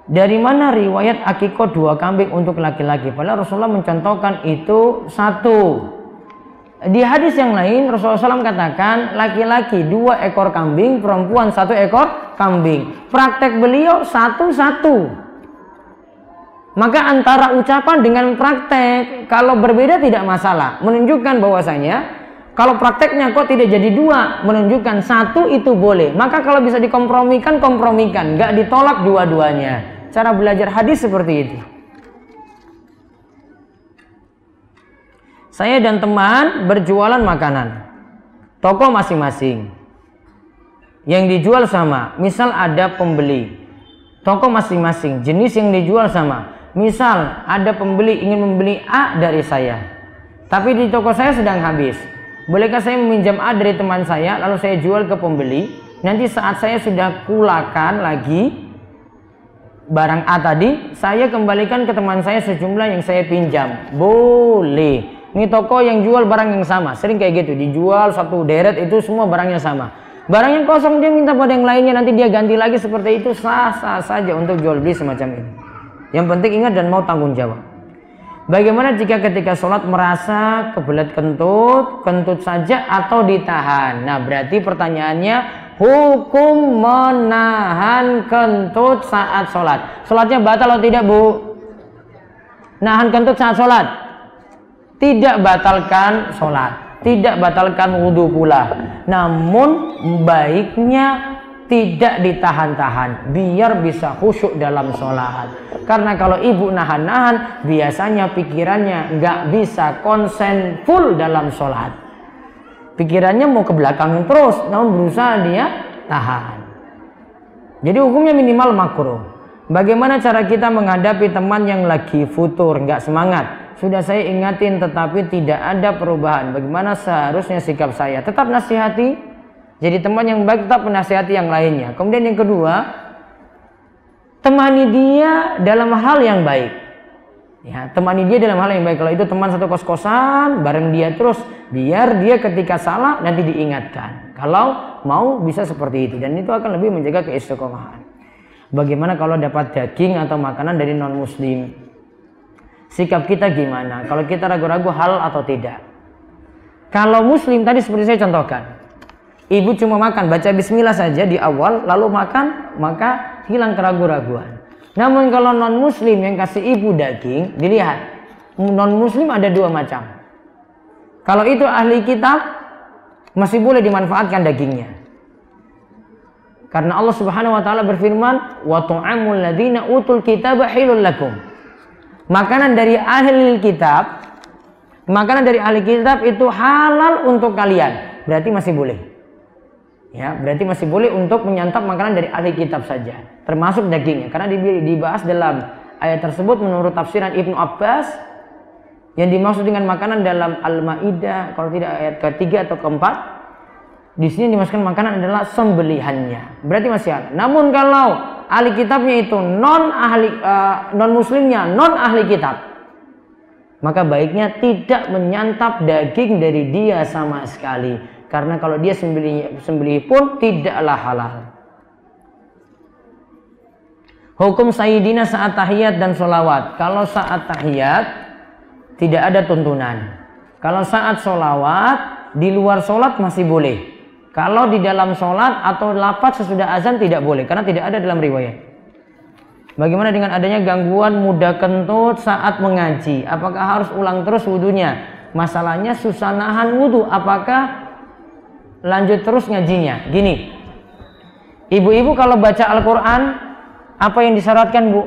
Dari mana riwayat akikah 2 kambing untuk laki-laki? Padahal Rasulullah mencontohkan itu 1. Di hadis yang lain Rasulullah SAW katakan laki-laki 2 ekor kambing, perempuan 1 ekor kambing. Praktek beliau 1-1. Maka antara ucapan dengan praktek kalau berbeda tidak masalah, menunjukkan bahwasanya kalau prakteknya kok tidak jadi 2, menunjukkan 1 itu boleh. Maka kalau bisa dikompromikan, kompromikan, nggak ditolak dua-duanya. Cara belajar hadis seperti itu. Saya dan teman berjualan makanan, toko masing-masing. Yang dijual sama, misal ada pembeli. Toko masing-masing, jenis yang dijual sama. Misal ada pembeli ingin membeli A dari saya, tapi di toko saya sedang habis. Bolehkah saya meminjam A dari teman saya lalu saya jual ke pembeli? Nanti saat saya sudah kulakan lagi barang A tadi, saya kembalikan ke teman saya sejumlah yang saya pinjam. Boleh. Ini toko yang jual barang yang sama, sering kayak gitu, dijual satu deret itu semua barangnya sama. Barang yang kosong dia minta pada yang lainnya, nanti dia ganti lagi, seperti itu sah-sah saja untuk jual beli semacam ini. Yang penting ingat dan mau tanggung jawab. Bagaimana jika ketika sholat merasa kebelet kentut, kentut saja atau ditahan? Nah, berarti pertanyaannya, hukum menahan kentut saat sholat. Sholatnya batal atau tidak, Bu? Nahan kentut saat sholat tidak batalkan sholat, tidak batalkan wudhu pula. Namun baiknya tidak ditahan-tahan biar bisa khusyuk dalam sholat. Karena kalau ibu nahan-nahan biasanya pikirannya nggak bisa konsen full dalam sholat. Pikirannya mau ke belakang terus, namun berusaha dia tahan. Jadi hukumnya minimal makruh. Bagaimana cara kita menghadapi teman yang lagi futur, nggak semangat? Sudah saya ingatin tetapi tidak ada perubahan. Bagaimana seharusnya sikap saya? Tetap nasihati. Jadi teman yang baik tetap menasihati yang lainnya. Kemudian yang kedua, temani dia dalam hal yang baik. Ya, temani dia dalam hal yang baik. Kalau itu teman satu kos-kosan, bareng dia terus, biar dia ketika salah nanti diingatkan. Kalau mau bisa seperti itu, dan itu akan lebih menjaga keistiqomahan. Bagaimana kalau dapat daging atau makanan dari non-muslim? Sikap kita gimana? Kalau kita ragu-ragu halal atau tidak? Kalau muslim tadi seperti saya contohkan, ibu cuma makan, baca bismillah saja di awal, lalu makan, maka hilang keraguan-raguan. Namun kalau non-muslim yang kasih ibu daging, dilihat, non-muslim ada 2 macam. Kalau itu ahli kitab, masih boleh dimanfaatkan dagingnya. Karena Allah Subhanahu wa taala berfirman, "Wa tu'amul ladzina utul kitaba hilul lakum." Makanan dari ahli kitab, itu halal untuk kalian. Berarti masih boleh. Ya, berarti masih boleh untuk menyantap makanan dari ahli kitab saja, termasuk dagingnya. Karena dibahas dalam ayat tersebut menurut tafsiran Ibnu Abbas, yang dimaksud dengan makanan dalam Al-Maidah, kalau tidak ayat ke-3 atau ke-4, di sini dimaksudkan makanan adalah sembelihannya. Berarti masih halal. Namun kalau ahli kitabnya itu non muslimnya, non ahli kitab, maka baiknya tidak menyantap daging dari dia sama sekali. Karena kalau dia sembelih pun tidaklah halal. Hukum sayyidina saat tahiyat dan sholawat. Kalau saat tahiyat tidak ada tuntunan. Kalau saat sholawat di luar sholat masih boleh. Kalau di dalam sholat atau lafaz sesudah azan tidak boleh, karena tidak ada dalam riwayat. Bagaimana dengan adanya gangguan mudah kentut saat mengaji? Apakah harus ulang terus wudunya? Masalahnya susah nahan wudu, apakah lanjut terus ngajinya? Gini, ibu-ibu kalau baca Al-Quran, apa yang disyaratkan, Bu?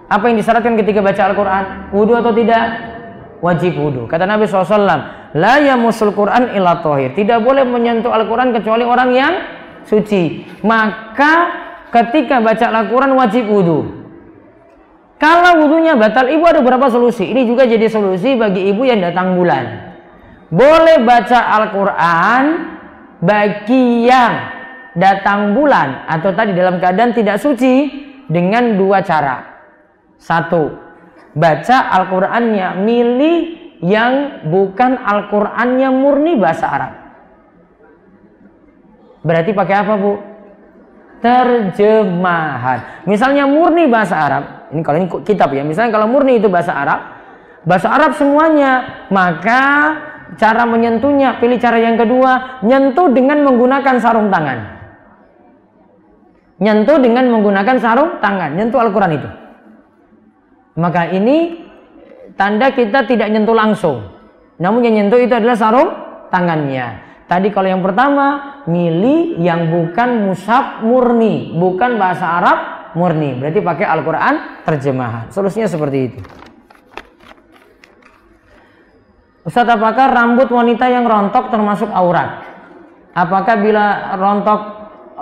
Apa yang disyaratkan ketika baca Al-Quran? Wudu atau tidak? Wajib wudu. Kata Nabi SAW, la yamusul Quran illa tohir. Tidak boleh menyentuh Al-Quran kecuali orang yang suci. Maka ketika baca Al-Quran wajib wudu. Kalau wudunya batal, ibu ada beberapa solusi. Ini juga jadi solusi bagi ibu yang datang bulan. Boleh baca Al-Quran bagi yang datang bulan atau tadi dalam keadaan tidak suci dengan dua cara. Satu, baca Al-Qur'annya, milih yang bukan Al-Qur'annya murni bahasa Arab. Berarti pakai apa, Bu? Terjemahan. Misalnya murni bahasa Arab, ini kalau ini kitab ya, misalnya kalau murni itu bahasa Arab semuanya, maka cara menyentuhnya, pilih cara yang kedua, nyentuh dengan menggunakan sarung tangan. Nyentuh dengan menggunakan sarung tangan, nyentuh Al-Quran itu. Maka ini tanda kita tidak nyentuh langsung, namun yang nyentuh itu adalah sarung tangannya. Tadi kalau yang pertama, milih yang bukan mushaf murni, bukan bahasa Arab murni, berarti pakai Al-Quran terjemahan. Solusinya seperti itu. Ustaz, apakah rambut wanita yang rontok termasuk aurat? Apakah bila rontok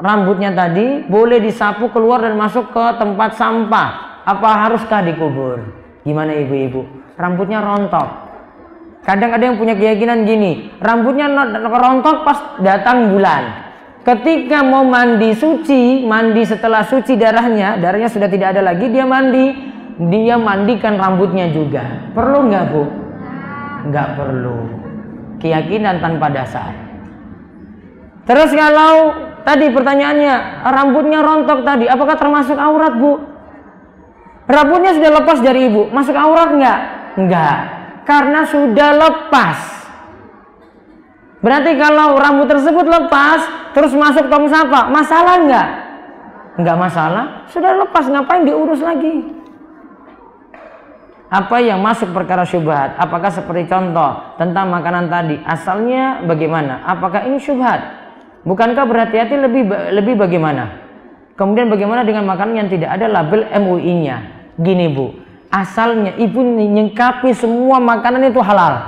rambutnya tadi boleh disapu keluar dan masuk ke tempat sampah? Apa haruskah dikubur? Gimana ibu-ibu? Rambutnya rontok. Kadang ada yang punya keyakinan gini, rambutnya rontok pas datang bulan. Ketika mau mandi suci, mandi setelah suci darahnya sudah tidak ada lagi, dia mandikan rambutnya juga. Perlu nggak, Bu? Nggak perlu. Keyakinan tanpa dasar. Terus kalau tadi pertanyaannya, rambutnya rontok tadi, apakah termasuk aurat, Bu? Rambutnya sudah lepas dari ibu, masuk aurat nggak? Nggak, karena sudah lepas. Berarti kalau rambut tersebut lepas, terus masuk tong sampah, masalah nggak? Nggak masalah, sudah lepas, ngapain diurus lagi? Apa yang masuk perkara syubhat? Apakah seperti contoh tentang makanan tadi, asalnya bagaimana? Apakah ini syubhat? Bukankah berhati-hati lebih bagaimana? Kemudian bagaimana dengan makanan yang tidak ada label MUI-nya? Gini, Bu, asalnya ibu nyengkapi semua makanan itu halal,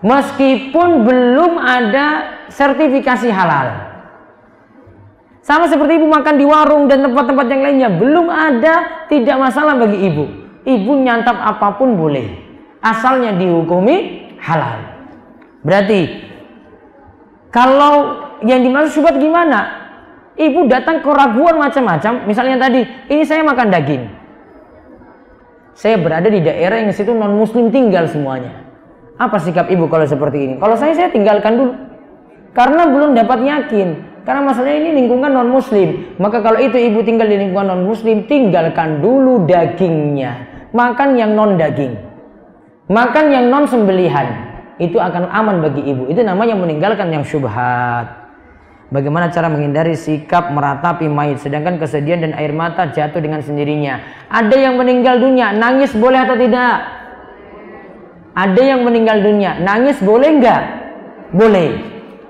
meskipun belum ada sertifikasi halal. Sama seperti ibu makan di warung dan tempat-tempat yang lainnya, belum ada, tidak masalah bagi ibu. Ibu nyantap apapun boleh, asalnya dihukumi halal. Berarti kalau yang dimaksud syubhat gimana? Ibu datang keraguan macam-macam. Misalnya tadi, ini saya makan daging. Saya berada di daerah yang situ non muslim tinggal semuanya. Apa sikap ibu kalau seperti ini? Kalau saya tinggalkan dulu. Karena belum dapat yakin. Karena masalahnya ini lingkungan non muslim. Maka kalau itu ibu tinggal di lingkungan non muslim, tinggalkan dulu dagingnya. Makan yang non daging. Makan yang non sembelihan. Itu akan aman bagi ibu. Itu namanya meninggalkan yang syubhat. Bagaimana cara menghindari sikap meratapi mayit sedangkan kesedihan dan air mata jatuh dengan sendirinya? Ada yang meninggal dunia, nangis boleh atau tidak? Ada yang meninggal dunia, nangis boleh enggak? Boleh.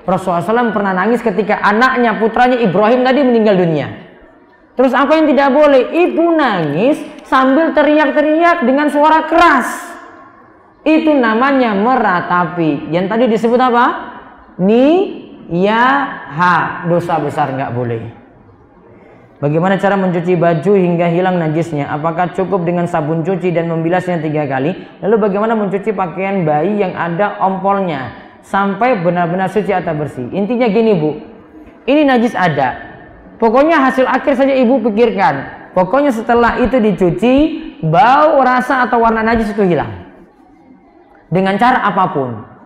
Rasulullah SAW pernah nangis ketika anaknya, putranya Ibrahim tadi meninggal dunia. Terus apa yang tidak boleh? Ibu nangis sambil teriak-teriak dengan suara keras. Itu namanya meratapi. Yang tadi disebut apa? Dosa besar, nggak boleh. Bagaimana cara mencuci baju hingga hilang najisnya? Apakah cukup dengan sabun cuci dan membilasnya 3 kali? Lalu bagaimana mencuci pakaian bayi yang ada ompolnya sampai benar-benar suci atau bersih? Intinya gini, Bu, ini najis ada, pokoknya hasil akhir saja ibu pikirkan. Pokoknya setelah itu dicuci, bau, rasa atau warna najis itu hilang dengan cara apapun.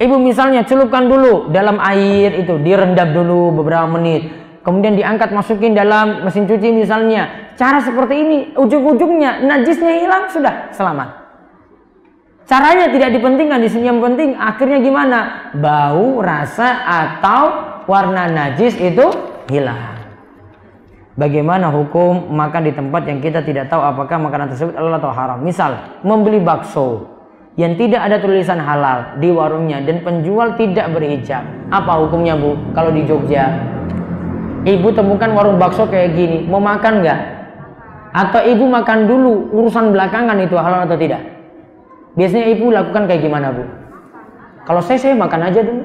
Ibu misalnya celupkan dulu dalam air itu, direndam dulu beberapa menit, kemudian diangkat masukin dalam mesin cuci misalnya. Cara seperti ini ujung-ujungnya najisnya hilang, sudah selamat. Caranya tidak dipentingkan, di sini yang penting akhirnya gimana? Bau, rasa atau warna najis itu hilang. Bagaimana hukum makan di tempat yang kita tidak tahu apakah makanan tersebut halal atau haram? Misal membeli bakso yang tidak ada tulisan halal di warungnya dan penjual tidak berhijab, apa hukumnya Bu? Kalau di Jogja ibu temukan warung bakso kayak gini, mau makan nggak? Atau ibu makan dulu, urusan belakangan itu halal atau tidak? Biasanya ibu lakukan kayak gimana Bu? Kalau saya makan aja dulu.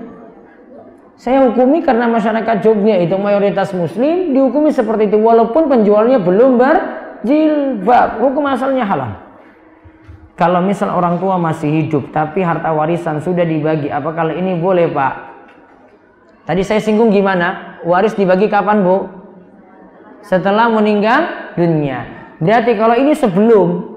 Saya hukumi karena masyarakat Jogja itu mayoritas muslim, dihukumi seperti itu walaupun penjualnya belum berjilbab, hukum asalnya halal. Kalau misal orang tua masih hidup tapi harta warisan sudah dibagi, apakah ini boleh Pak? Tadi saya singgung gimana? Waris dibagi kapan Bu? Setelah meninggal dunia. Berarti kalau ini sebelum,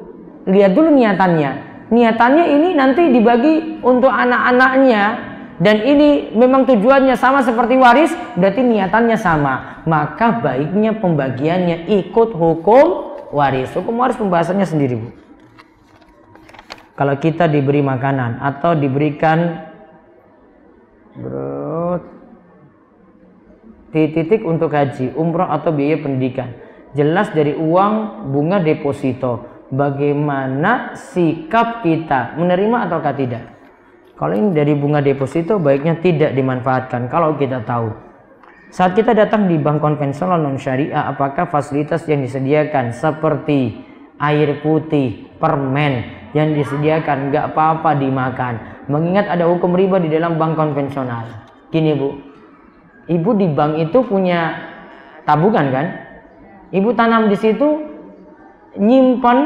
lihat dulu niatannya. Niatannya ini nanti dibagi untuk anak-anaknya. Dan ini memang tujuannya sama seperti waris, berarti niatannya sama. Maka baiknya pembagiannya ikut hukum waris. Hukum waris pembahasannya sendiri Bu. Kalau kita diberi makanan atau diberikan titik untuk haji, umroh atau biaya pendidikan, jelas dari uang bunga deposito, bagaimana sikap kita, menerima ataukah tidak? Kalau ini dari bunga deposito baiknya tidak dimanfaatkan kalau kita tahu. Saat kita datang di bank konvensional non syariah, apakah fasilitas yang disediakan seperti air putih, permen yang disediakan nggak apa-apa dimakan? Mengingat ada hukum riba di dalam bank konvensional. Gini Bu, ibu di bank itu punya tabungan kan? Ibu tanam di situ, nyimpan,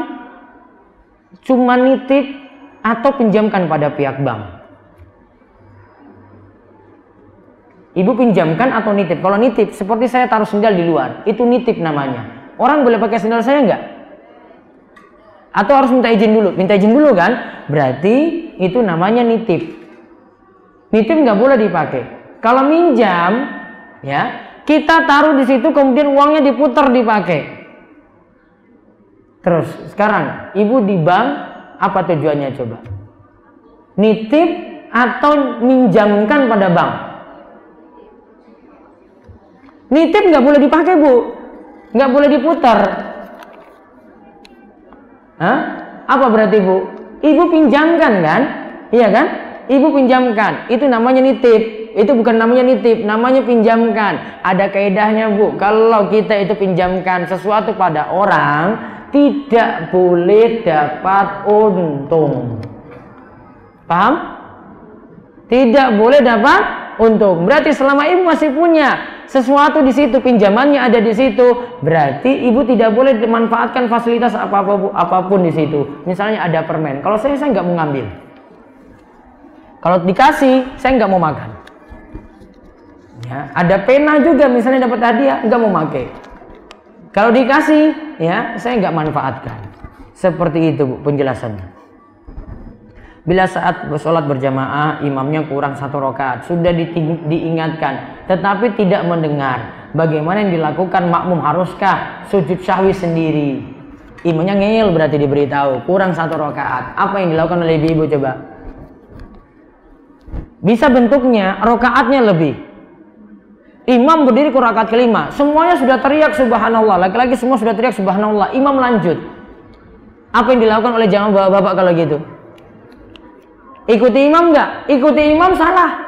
cuma nitip atau pinjamkan pada pihak bank. Ibu pinjamkan atau nitip? Kalau nitip, seperti saya taruh sendal di luar, itu nitip namanya. Orang boleh pakai sendal saya enggak? Atau harus minta izin dulu? Minta izin dulu kan? Berarti itu namanya nitip. Nitip nggak boleh dipakai. Kalau minjam, ya kita taruh di situ, kemudian uangnya diputar dipakai. Terus sekarang ibu di bank, apa tujuannya coba? Nitip atau minjamkan pada bank? Nitip nggak boleh dipakai Bu, nggak boleh diputar. Hah? Apa berarti Bu? Ibu pinjamkan kan? Iya kan? Ibu pinjamkan, itu namanya nitip. Itu bukan namanya nitip, namanya pinjamkan. Ada kaidahnya Bu, kalau kita itu pinjamkan sesuatu pada orang, tidak boleh dapat untung. Paham? Tidak boleh dapat untung. Berarti selama ibu masih punya sesuatu di situ, pinjamannya ada di situ, berarti ibu tidak boleh memanfaatkan fasilitas apapun di situ. Misalnya ada permen, kalau saya nggak mau ngambil. Kalau dikasih, saya nggak mau makan. Ya, ada pena juga, misalnya dapat hadiah, nggak mau pakai. Kalau dikasih, ya saya nggak manfaatkan. Seperti itu Bu penjelasannya. Bila saat sholat berjamaah imamnya kurang 1 rakaat, sudah diingatkan tetapi tidak mendengar, bagaimana yang dilakukan makmum? Haruskah sujud sahwi sendiri? Imamnya ngeyel, berarti diberitahu kurang 1 rakaat. Apa yang dilakukan oleh ibu coba? Bisa bentuknya rakaatnya lebih. Imam berdiri ke rakaat kelima, semuanya sudah teriak subhanallah, laki-laki semua sudah teriak subhanallah, imam lanjut. Apa yang dilakukan oleh jamaah bapak-bapak kalau gitu? Ikuti imam enggak? Ikuti imam salah.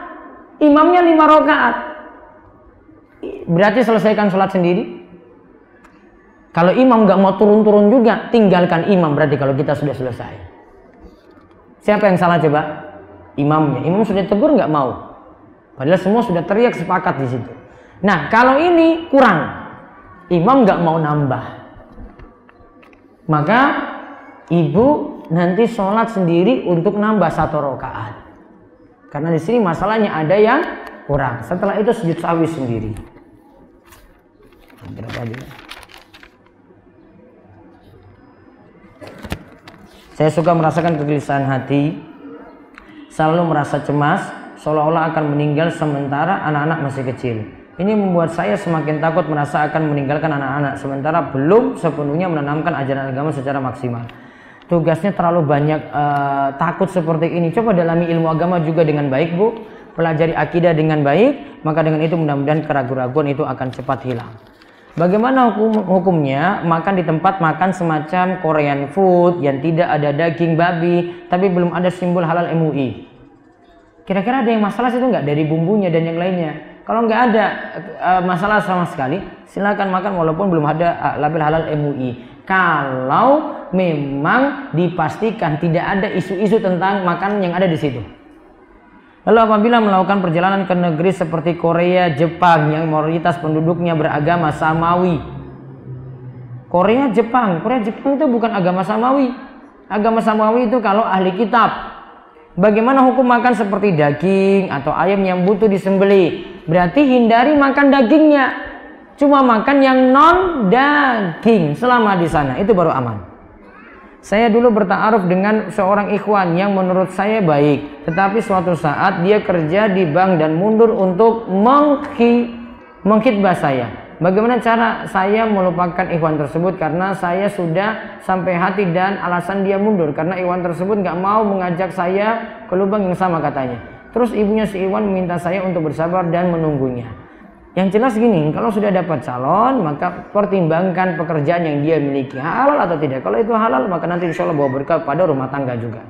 Imamnya 5 rakaat. Berarti selesaikan sholat sendiri. Kalau imam enggak mau turun-turun juga, tinggalkan imam. Berarti kalau kita sudah selesai. Siapa yang salah coba? Imamnya. Imam sudah tegur enggak mau. Padahal semua sudah teriak sepakat di situ. Nah, kalau ini kurang. Imam enggak mau nambah. Maka ibu nanti sholat sendiri untuk nambah 1 rakaat. Karena di sini masalahnya ada yang kurang. Setelah itu sujud sahwi sendiri. Saya suka merasakan kegelisahan hati, selalu merasa cemas, seolah-olah akan meninggal sementara anak-anak masih kecil. Ini membuat saya semakin takut merasa akan meninggalkan anak-anak, sementara belum sepenuhnya menanamkan ajaran agama secara maksimal. tugasnya terlalu banyak takut seperti ini. Coba dalami ilmu agama juga dengan baik, Bu. Pelajari akidah dengan baik, maka dengan itu mudah-mudahan keraguan-keraguan itu akan cepat hilang. Bagaimana hukumnya makan di tempat makan semacam Korean food yang tidak ada daging babi tapi belum ada simbol halal MUI? Kira-kira ada yang masalah situ nggak dari bumbunya dan yang lainnya? Kalau nggak ada masalah sama sekali, silakan makan walaupun belum ada label halal MUI. Kalau memang dipastikan tidak ada isu-isu tentang makanan yang ada di situ. Lalu apabila melakukan perjalanan ke negeri seperti Korea, Jepang yang mayoritas penduduknya beragama Samawi. Korea, Jepang itu bukan agama Samawi. Agama Samawi itu kalau ahli kitab. Bagaimana hukum makan seperti daging atau ayam yang butuh disembelih? Berarti hindari makan dagingnya. Cuma makan yang non daging selama di sana, itu baru aman. Saya dulu berta'aruf dengan seorang ikhwan yang menurut saya baik, tetapi suatu saat dia kerja di bank dan mundur untuk mengkhitbah saya. Bagaimana cara saya melupakan ikhwan tersebut karena saya sudah sampai hati dan alasan dia mundur karena ikhwan tersebut nggak mau mengajak saya ke lubang yang sama katanya. Terus ibunya si ikhwan meminta saya untuk bersabar dan menunggunya. Yang jelas gini, kalau sudah dapat calon, maka pertimbangkan pekerjaan yang dia miliki, halal atau tidak. Kalau itu halal, maka nanti insya Allah bawa berkah pada rumah tangga juga.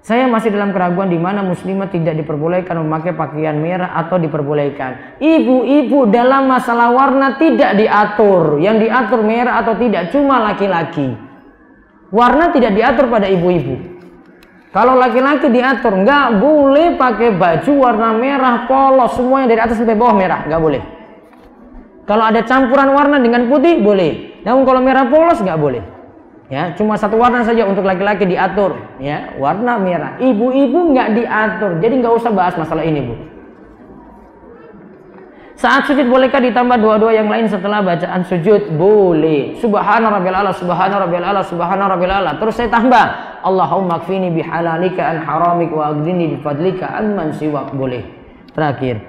Saya masih dalam keraguan di mana muslimah tidak diperbolehkan memakai pakaian merah atau diperbolehkan. Ibu-ibu dalam masalah warna tidak diatur. Yang diatur merah atau tidak, cuma laki-laki. Warna tidak diatur pada ibu-ibu. Kalau laki-laki diatur, nggak boleh pakai baju warna merah polos, semuanya dari atas sampai bawah merah, nggak boleh. Kalau ada campuran warna dengan putih, boleh. Namun kalau merah polos, nggak boleh. Ya, cuma satu warna saja untuk laki-laki diatur, ya, warna merah. Ibu-ibu nggak diatur, jadi nggak usah bahas masalah ini, Bu. Saat sujud bolehkah ditambah doa-doa yang lain setelah bacaan sujud? Boleh. Subhana rabbil a'la, subhana rabbil a'la, subhana rabbil a'la. Terus saya tambah, Allahumma kfini bihalalika an haramik wa aghdini bifadlika an man siwak. Boleh. Terakhir,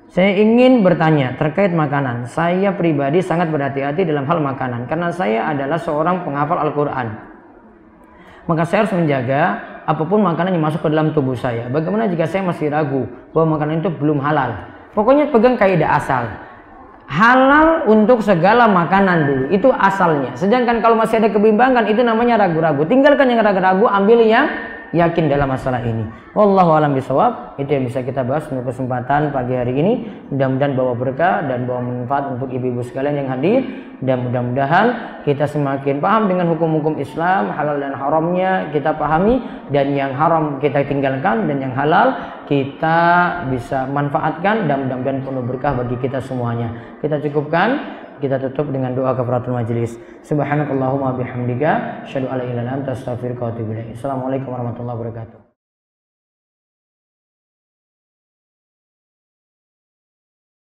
saya ingin bertanya terkait makanan. Saya pribadi sangat berhati-hati dalam hal makanan karena saya adalah seorang penghafal Al-Qur'an. Maka saya harus menjaga apapun makanan yang masuk ke dalam tubuh saya. Bagaimana jika saya masih ragu bahwa makanan itu belum halal? Pokoknya pegang kaidah asal. Halal untuk segala makanan dulu. Itu asalnya. Sedangkan kalau masih ada kebimbangan, itu namanya ragu-ragu. Tinggalkan yang ragu-ragu, ambil yang yakin dalam masalah ini. Wallahu a'lam bishawab. Itu yang bisa kita bahas untuk kesempatan pagi hari ini. Mudah-mudahan bawa berkah dan bawa manfaat untuk ibu-ibu sekalian yang hadir. Dan mudah-mudahan kita semakin paham dengan hukum-hukum Islam, halal dan haramnya kita pahami, dan yang haram kita tinggalkan, dan yang halal kita bisa manfaatkan, dan mudah-mudahan penuh berkah bagi kita semuanya. Kita cukupkan, kita tutup dengan doa kafaratul majelis. Subhanakallahumma bihamdika asyhadu an la ilaha illa anta astaghfiruka wa atubu ilaik. Assalamualaikum warahmatullahi wabarakatuh.